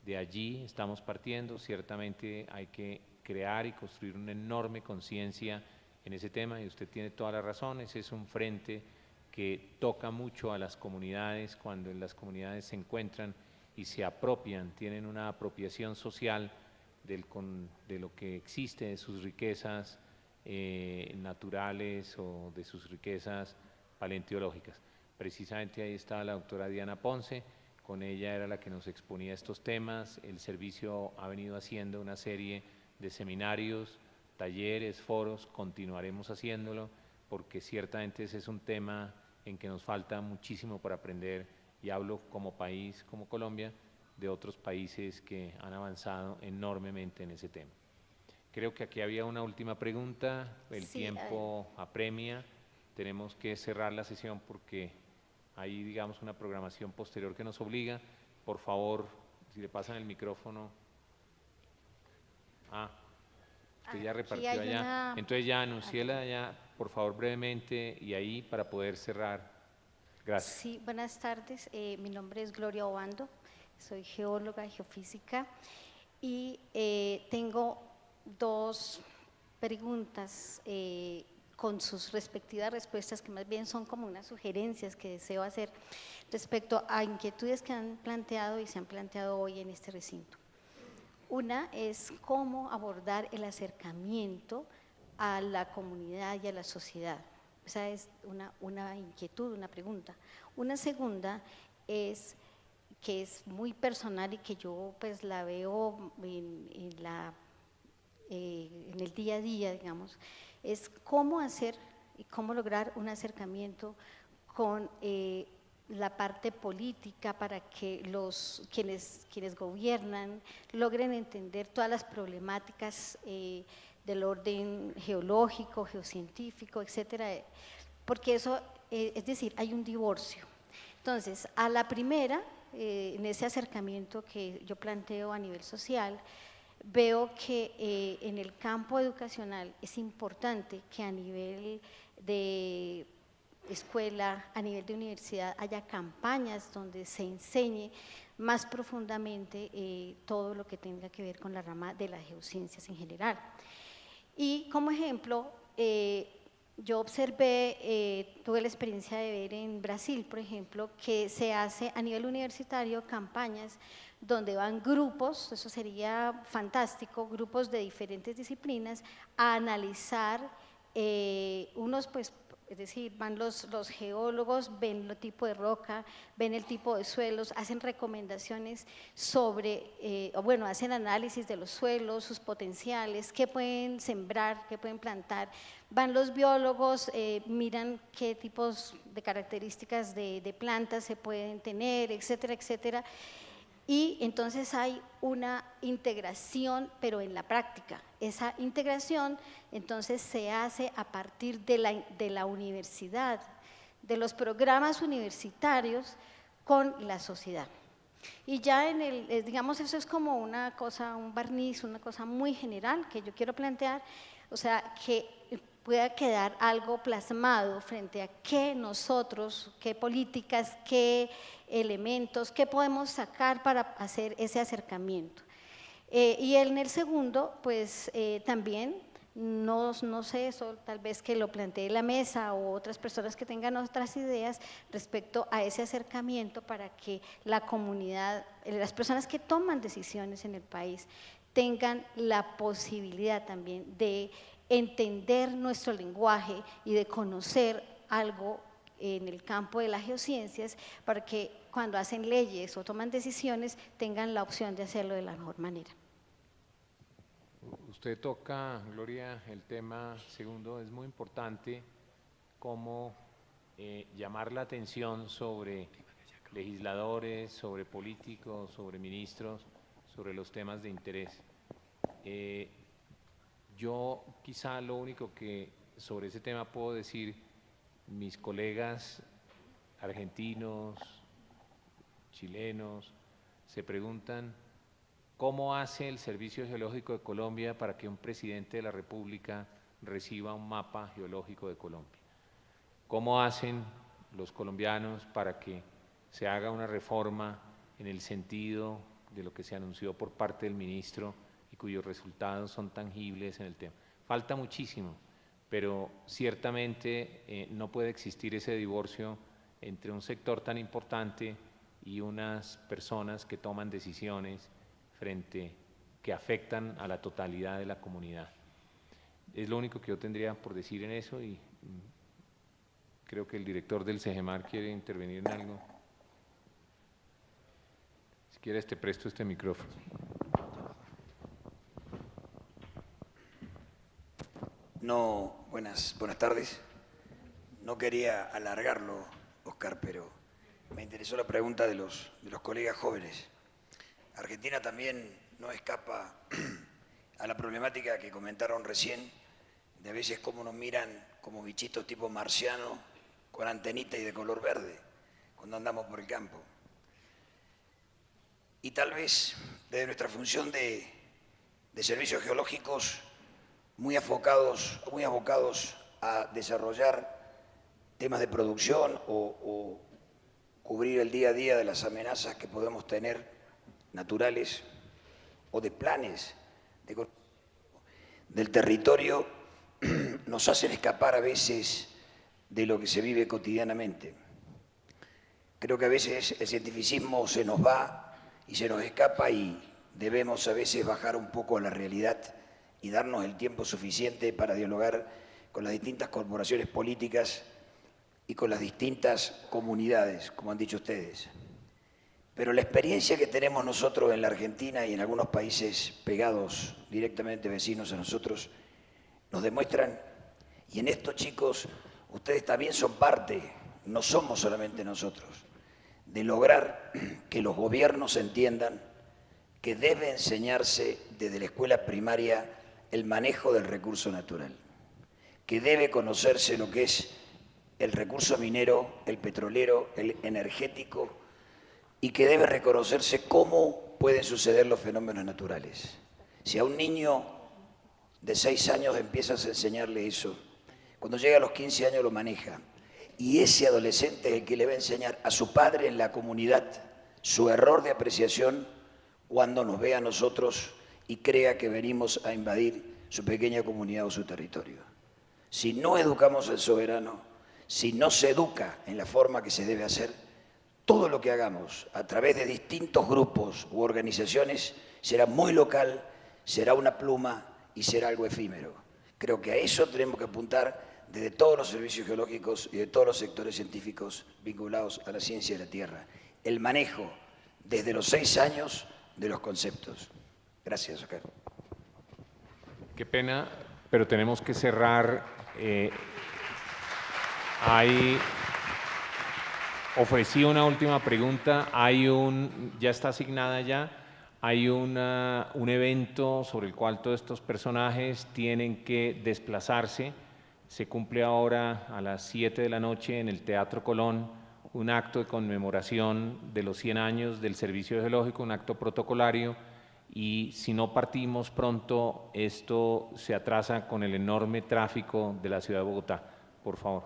De allí estamos partiendo, ciertamente hay que crear y construir una enorme conciencia en ese tema, y usted tiene toda la razón, ese es un frente que toca mucho a las comunidades cuando en las comunidades se encuentran y se apropian, tienen una apropiación social de lo que existe, de sus riquezas naturales o de sus riquezas paleontológicas. Precisamente ahí está la doctora Diana Ponce, con ella era la que nos exponía estos temas. El servicio ha venido haciendo una serie de seminarios, talleres, foros, continuaremos haciéndolo, porque ciertamente ese es un tema en que nos falta muchísimo por aprender, y hablo como país, como Colombia, de otros países que han avanzado enormemente en ese tema. Creo que aquí había una última pregunta, el tiempo apremia, tenemos que cerrar la sesión porque hay, digamos, una programación posterior que nos obliga. Por favor, si le pasan el micrófono. Usted ya repartió allá. Entonces ya anúnciela ya, por favor, brevemente, y ahí para poder cerrar. Gracias. Sí, buenas tardes. Mi nombre es Gloria Obando, soy geóloga, geofísica, y tengo dos preguntas con sus respectivas respuestas, que más bien son como unas sugerencias que deseo hacer respecto a inquietudes que han planteado y se han planteado hoy en este recinto. Una es cómo abordar el acercamiento a la comunidad y a la sociedad. Esa es una inquietud, una pregunta. Una segunda es que es muy personal y que yo pues la veo en el día a día, digamos, es cómo hacer y cómo lograr un acercamiento con la parte política para que quienes gobiernan logren entender todas las problemáticas del orden geológico, geocientífico, etcétera, porque eso, es decir, hay un divorcio. Entonces, a la primera, en ese acercamiento que yo planteo a nivel social, veo que en el campo educacional es importante que a nivel de escuela, a nivel de universidad, haya campañas donde se enseñe más profundamente todo lo que tenga que ver con la rama de las geociencias en general. Y como ejemplo, yo observé, tuve la experiencia de ver en Brasil, por ejemplo, que se hace a nivel universitario campañas donde van grupos, eso sería fantástico, grupos de diferentes disciplinas a analizar unos, pues, es decir, van los geólogos, ven el tipo de roca, ven el tipo de suelos, hacen recomendaciones sobre, bueno, hacen análisis de los suelos, sus potenciales, qué pueden sembrar, qué pueden plantar. Van los biólogos, miran qué tipos de características de plantas se pueden tener, etcétera, etcétera. Y entonces hay una integración, pero en la práctica. Esa integración entonces se hace a partir de la universidad, de los programas universitarios con la sociedad. Y ya en el, digamos, eso es como una cosa, un barniz, una cosa muy general que yo quiero plantear, o sea, que pueda quedar algo plasmado frente a qué nosotros, qué políticas, qué elementos, qué podemos sacar para hacer ese acercamiento. Y en el segundo, pues también, no sé, eso tal vez que lo plantee la mesa o otras personas que tengan otras ideas respecto a ese acercamiento para que la comunidad, las personas que toman decisiones en el país tengan la posibilidad también de entender nuestro lenguaje y de conocer algo en el campo de las geociencias para que cuando hacen leyes o toman decisiones tengan la opción de hacerlo de la mejor manera. Usted toca, Gloria, el tema segundo, es muy importante cómo llamar la atención sobre legisladores, sobre políticos, sobre ministros, sobre los temas de interés. Yo quizá lo único que sobre ese tema puedo decir, mis colegas argentinos, chilenos, se preguntan cómo hace el Servicio Geológico de Colombia para que un presidente de la República reciba un mapa geológico de Colombia. ¿Cómo hacen los colombianos para que se haga una reforma en el sentido de lo que se anunció por parte del ministro y cuyos resultados son tangibles en el tema? Falta muchísimo, pero ciertamente no puede existir ese divorcio entre un sector tan importante y unas personas que toman decisiones que afectan a la totalidad de la comunidad. Es lo único que yo tendría por decir en eso y creo que el director del CEGEMAR quiere intervenir en algo. Si quieres te presto este micrófono. No, buenas tardes. No quería alargarlo, Oscar, pero me interesó la pregunta de los colegas jóvenes. Argentina también no escapa a la problemática que comentaron recién, de a veces cómo nos miran como bichitos tipo marciano, con antenita y de color verde, cuando andamos por el campo. Y tal vez desde nuestra función de servicios geológicos, muy abocados a desarrollar temas de producción o cubrir el día a día de las amenazas que podemos tener naturales o de planes del territorio, nos hacen escapar a veces de lo que se vive cotidianamente. Creo que a veces el cientificismo se nos va y se nos escapa y debemos a veces bajar un poco a la realidad y darnos el tiempo suficiente para dialogar con las distintas corporaciones políticas y con las distintas comunidades, como han dicho ustedes. Pero la experiencia que tenemos nosotros en la Argentina y en algunos países pegados directamente vecinos a nosotros, nos demuestran, y en esto, chicos, ustedes también son parte, no somos solamente nosotros, de lograr que los gobiernos entiendan que debe enseñarse desde la escuela primaria el manejo del recurso natural, que debe conocerse lo que es el recurso minero, el petrolero, el energético, y que debe reconocerse cómo pueden suceder los fenómenos naturales. Si a un niño de 6 años empiezas a enseñarle eso, cuando llega a los 15 años lo maneja, y ese adolescente es el que le va a enseñar a su padre en la comunidad su error de apreciación cuando nos ve a nosotros y crea que venimos a invadir su pequeña comunidad o su territorio. Si no educamos al soberano, si no se educa en la forma que se debe hacer, todo lo que hagamos a través de distintos grupos u organizaciones será muy local, será una pluma y será algo efímero. Creo que a eso tenemos que apuntar desde todos los servicios geológicos y de todos los sectores científicos vinculados a la ciencia de la Tierra. El manejo desde los 6 años de los conceptos. Gracias, Oscar. Qué pena, pero tenemos que cerrar. Ofrecí una última pregunta. Ya está asignada ya. Hay un evento sobre el cual todos estos personajes tienen que desplazarse. Se cumple ahora a las 7 de la noche en el Teatro Colón un acto de conmemoración de los 100 años del Servicio Geológico, un acto protocolario, y si no partimos pronto, esto se atrasa con el enorme tráfico de la ciudad de Bogotá. Por favor.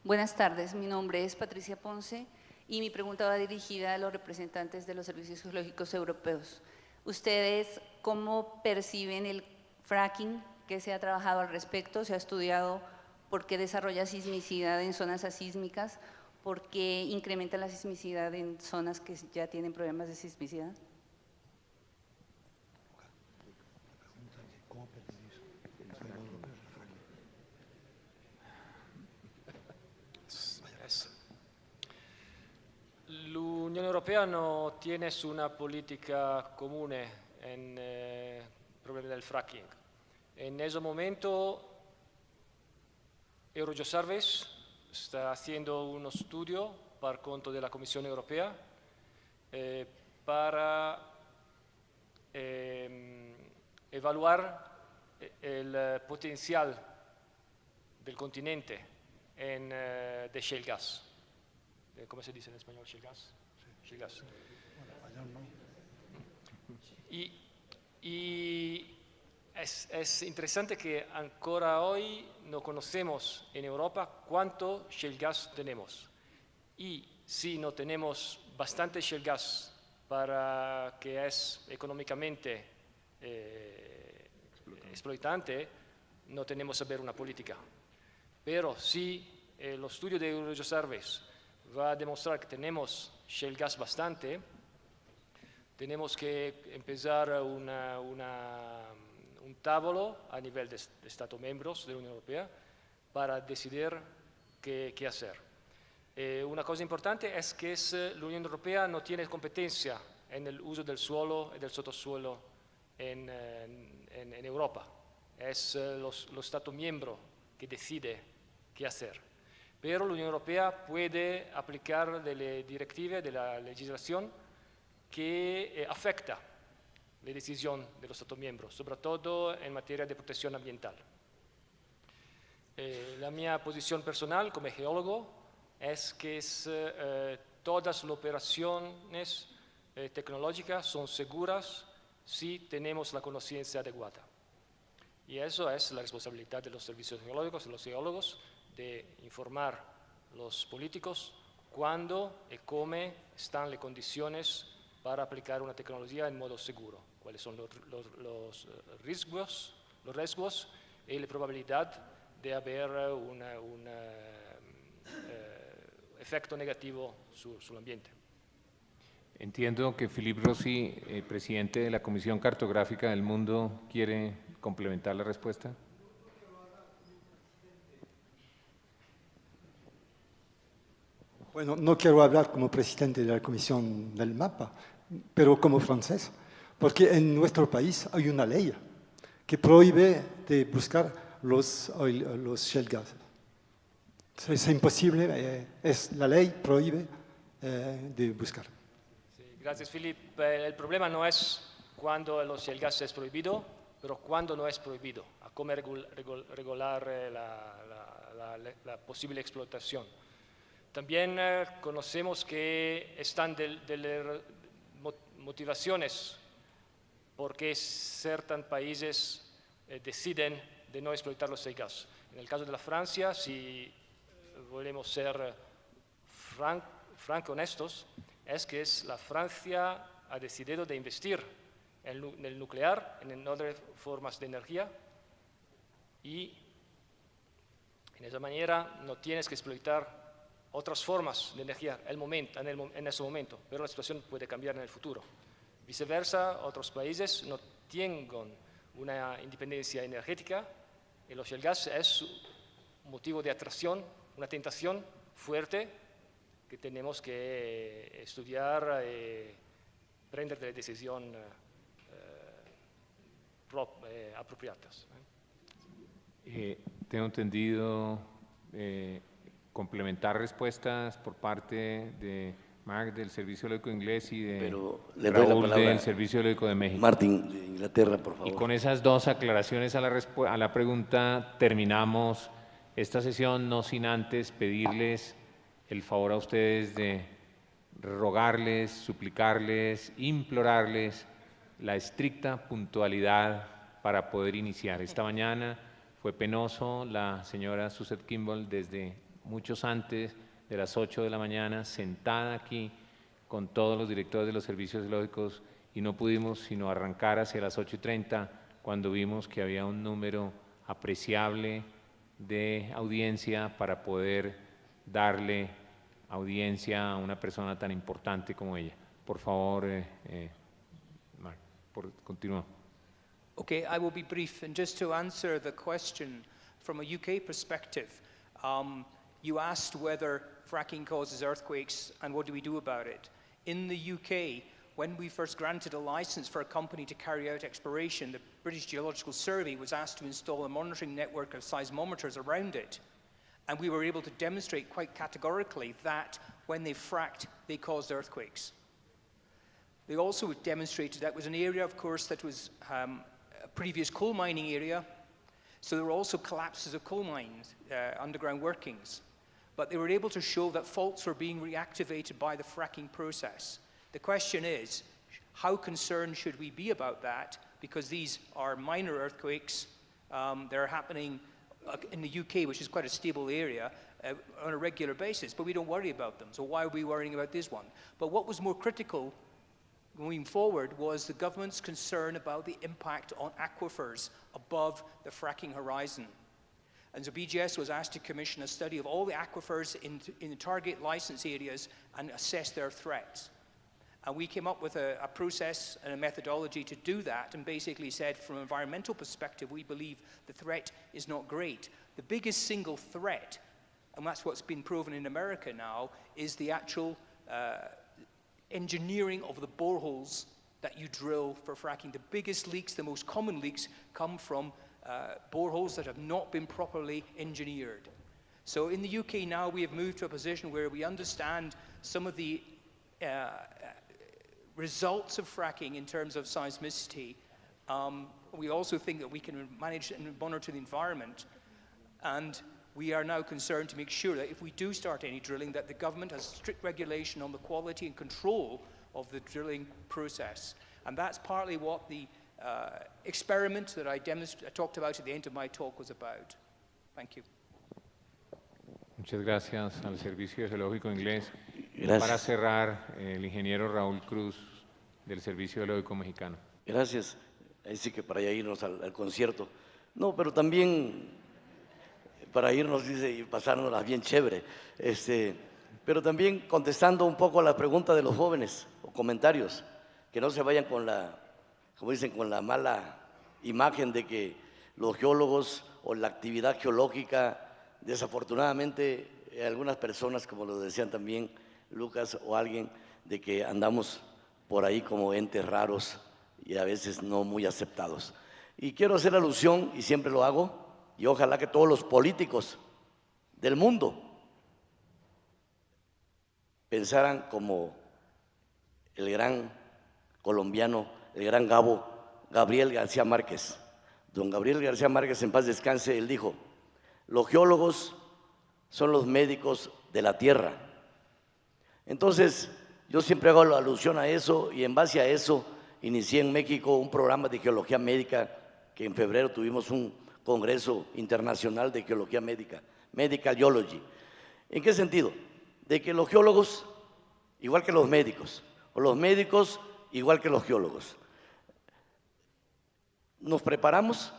Buenas tardes, mi nombre es Patricia Ponce y mi pregunta va dirigida a los representantes de los servicios geológicos europeos. ¿Ustedes cómo perciben el fracking que se ha trabajado al respecto? ¿Se ha estudiado por qué desarrolla sismicidad en zonas asísmicas? ¿Por qué incrementa la sismicidad en zonas que ya tienen problemas de sismicidad? L'Unione Europea no tiene una política común en el problema del fracking. En ese momento, Eurogeoservice está haciendo un estudio por conto de la Comisión Europea para evaluar el potencial del continente de shale gas. ¿Cómo se dice en español shale gas? Shale gas. Y es interesante que ancora hoy no conocemos en Europa cuánto shale gas tenemos. Y si no tenemos bastante shale gas para que es económicamente exploitante, no tenemos que saber una política. Pero si el estudio de Eurogeoservice va a demostrar que tenemos shale gas bastante, tenemos que empezar un tablo a nivel de Estados miembros de la Unión Europea para decidir qué hacer. Una cosa importante es que la Unión Europea no tiene competencia en el uso del suelo y del subsuelo en Europa. Es los Estados miembros que deciden qué hacer. Pero la Unión Europea puede aplicar de las directivas, de la legislación que afecta la decisión de los Estados miembros, sobre todo en materia de protección ambiental. La mi posición personal como geólogo es que todas las operaciones tecnológicas son seguras si tenemos la conciencia adecuada. Y eso es la responsabilidad de los servicios geológicos, de los geólogos, de informar a los políticos cuándo y cómo están las condiciones para aplicar una tecnología en modo seguro, cuáles son los riesgos y la probabilidad de haber un efecto negativo sobre el ambiente. Entiendo que Philippe Rossi, presidente de la Comisión Cartográfica del Mundo, quiere complementar la respuesta. Bueno, no quiero hablar como presidente de la Comisión del Mapa, pero como francés, porque en nuestro país hay una ley que prohíbe de buscar los shale gas. Es imposible, la ley prohíbe de buscar. Sí, gracias, Philippe. El problema no es cuando los shale gas es prohibido, pero cuando no es prohibido, a cómo regular la posible explotación. También conocemos que están de motivaciones por qué ciertos países deciden de no explotar los shale gas. En el caso de la Francia, si volvemos ser franco honestos, es que la Francia ha decidido de investir en el nuclear, en otras formas de energía, y en esa manera no tienes que explotar otras formas de energía en ese momento, pero la situación puede cambiar en el futuro. Viceversa, otros países no tienen una independencia energética y los shale gas es un motivo de atracción, una tentación fuerte que tenemos que estudiar y prender la decisión apropiadas. Tengo entendido complementar respuestas por parte de Mark del Servicio Geológico Inglés y de Raúl del Servicio Geológico de México. Martín, de Inglaterra, por favor. Y con esas dos aclaraciones a la pregunta terminamos esta sesión, no sin antes pedirles el favor a ustedes de rogarles, suplicarles, implorarles la estricta puntualidad para poder iniciar. Esta mañana fue penoso, la señora Suzette Kimball desde muchos antes de las 8 de la mañana sentada aquí con todos los directores de los servicios geológicos y no pudimos sino arrancar hacia las 8:30 cuando vimos que había un número apreciable de audiencia para poder darle audiencia a una persona tan importante como ella. Por favor, Mark, continúa. Okay, I will be brief, and just to answer the question from a UK perspective, you asked whether fracking causes earthquakes and what do we do about it. In the UK, when we first granted a license for a company to carry out exploration, the British Geological Survey was asked to install a monitoring network of seismometers around it. And we were able to demonstrate quite categorically that when they fracked, they caused earthquakes. They also demonstrated that was an area, of course, that was a previous coal mining area. So there were also collapses of coal mines, underground workings. But they were able to show that faults were being reactivated by the fracking process. The question is, how concerned should we be about that? Because these are minor earthquakes. They're happening in the UK, which is quite a stable area, on a regular basis, but we don't worry about them. So why are we worrying about this one? But what was more critical moving forward was the government's concern about the impact on aquifers above the fracking horizon. And so BGS was asked to commission a study of all the aquifers in the target license areas and assess their threats. And we came up with a process and a methodology to do that, and basically said from an environmental perspective, we believe the threat is not great. The biggest single threat, and that's what's been proven in America now, is the actual engineering of the boreholes that you drill for fracking. The biggest leaks, the most common leaks, come from boreholes that have not been properly engineered. So in the UK now, we have moved to a position where we understand some of the results of fracking in terms of seismicity. We also think that we can manage and monitor the environment, and we are now concerned to make sure that if we do start any drilling, that the government has strict regulation on the quality and control of the drilling process. And that's partly what the experiment that I talked about at the end of my talk was about. Thank you. Muchas gracias al Servicio Geológico Inglés. Gracias. Para cerrar, el ingeniero Raúl Cruz, del Servicio Geológico Mexicano. Gracias. Ahí sí que para ya irnos al concierto. No, pero también para irnos, dice, y pasárnoslas bien chévere. Pero también contestando un poco a la pregunta de los jóvenes o comentarios, que no se vayan con la, como dicen, con la mala imagen de que los geólogos o la actividad geológica, desafortunadamente, algunas personas, como lo decían también Lucas o alguien, de que andamos por ahí como entes raros y a veces no muy aceptados. Y quiero hacer alusión, y siempre lo hago, y ojalá que todos los políticos del mundo pensaran como el gran colombiano, el gran Gabriel García Márquez. Don Gabriel García Márquez, en paz descanse, él dijo: los geólogos son los médicos de la tierra. Entonces, yo siempre hago la alusión a eso, y en base a eso inicié en México un programa de geología médica, que en febrero tuvimos un congreso internacional de geología médica, Medical Geology. ¿En qué sentido? De que los geólogos, igual que los médicos, o los médicos, igual que los geólogos, nos preparamos,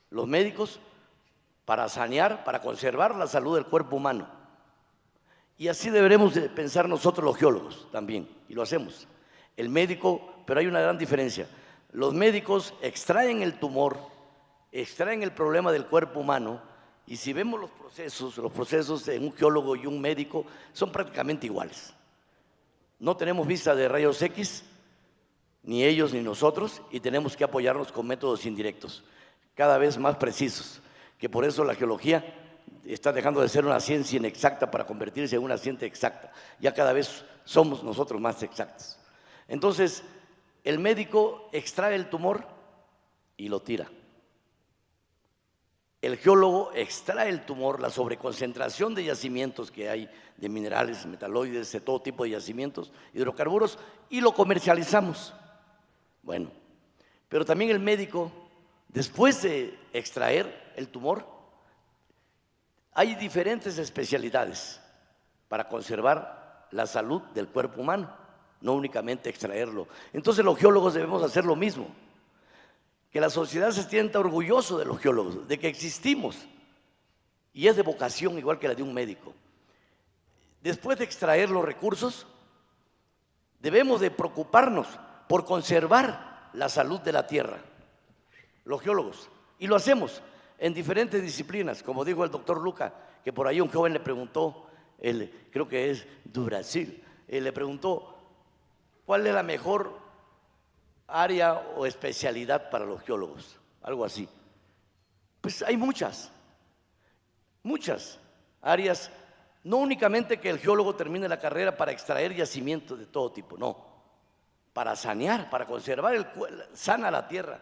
los médicos, para sanear, para conservar la salud del cuerpo humano. Y así deberemos de pensar nosotros los geólogos también, y lo hacemos. El médico, pero hay una gran diferencia. Los médicos extraen el tumor, extraen el problema del cuerpo humano, y si vemos los procesos de un geólogo y un médico son prácticamente iguales. No tenemos vista de rayos X, ni ellos ni nosotros, y tenemos que apoyarnos con métodos indirectos, cada vez más precisos, que por eso la geología está dejando de ser una ciencia inexacta para convertirse en una ciencia exacta. Ya cada vez somos nosotros más exactos. Entonces, el médico extrae el tumor y lo tira. El geólogo extrae el tumor, la sobreconcentración de yacimientos que hay, de minerales, metaloides, de todo tipo de yacimientos, hidrocarburos, y lo comercializamos. Bueno, pero también el médico, después de extraer el tumor, hay diferentes especialidades para conservar la salud del cuerpo humano, no únicamente extraerlo. Entonces los geólogos debemos hacer lo mismo, que la sociedad se sienta orgulloso de los geólogos, de que existimos, y es de vocación igual que la de un médico. Después de extraer los recursos, debemos de preocuparnos por conservar la salud de la tierra, los geólogos, y lo hacemos en diferentes disciplinas, como dijo el doctor Luca, que por ahí un joven le preguntó, creo que es de Brasil, le preguntó, ¿cuál es la mejor área o especialidad para los geólogos? Algo así. Pues hay muchas áreas, no únicamente que el geólogo termine la carrera para extraer yacimientos de todo tipo, no, para sanear, para conservar, sana la tierra.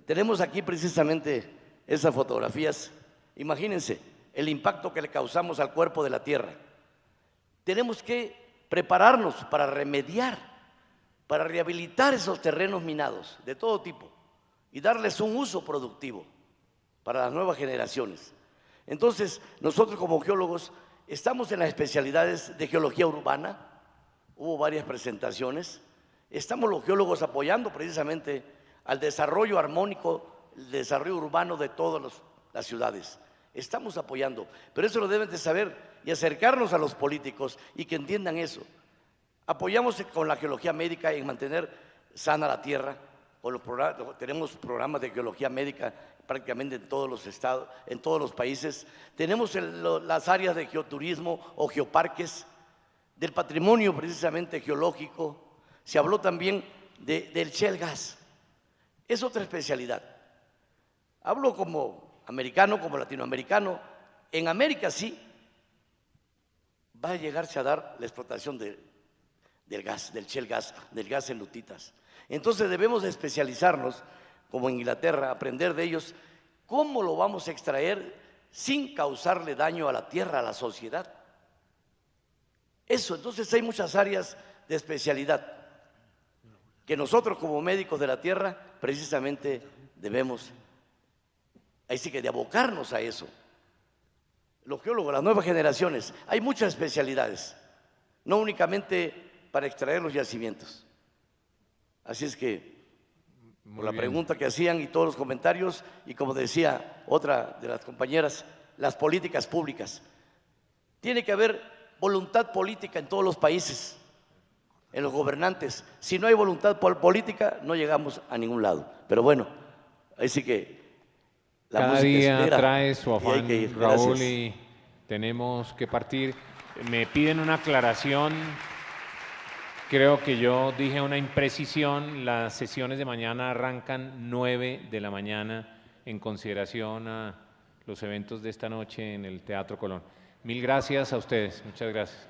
Tenemos aquí precisamente esas fotografías. Imagínense el impacto que le causamos al cuerpo de la tierra. Tenemos que prepararnos para remediar, para rehabilitar esos terrenos minados de todo tipo y darles un uso productivo para las nuevas generaciones. Entonces, nosotros como geólogos estamos en las especialidades de geología urbana, hubo varias presentaciones, estamos los geólogos apoyando precisamente al desarrollo armónico, el desarrollo urbano de todas las ciudades. Estamos apoyando, pero eso lo deben de saber y acercarnos a los políticos y que entiendan eso. Apoyamos con la geología médica en mantener sana la tierra, tenemos programas de geología médica prácticamente en todos los estados, en todos los países. Tenemos las áreas de geoturismo o geoparques, del patrimonio precisamente geológico. Se habló también del shale gas. Es otra especialidad. Hablo como americano, como latinoamericano. En América sí va a llegarse a dar la explotación del gas, del shale gas, del gas en lutitas. Entonces debemos de especializarnos, como en Inglaterra, aprender de ellos cómo lo vamos a extraer sin causarle daño a la tierra, a la sociedad. Eso, entonces hay muchas áreas de especialidad que nosotros como médicos de la tierra precisamente debemos, ahí sí que de abocarnos a eso. Los geólogos, las nuevas generaciones, hay muchas especialidades, no únicamente para extraer los yacimientos. Así es que, por la pregunta que hacían y todos los comentarios, y como decía otra de las compañeras, las políticas públicas. Tiene que haber voluntad política en todos los países, en los gobernantes. Si no hay voluntad política, no llegamos a ningún lado. Pero bueno, ahí sí que la cada música día espera, trae su y afán, hay que ir. Raúl, Gracias. y tenemos que partir. Me piden una aclaración. Creo que yo dije una imprecisión. Las sesiones de mañana arrancan 9 de la mañana en consideración a los eventos de esta noche en el Teatro Colón. Mil gracias a ustedes. Muchas gracias.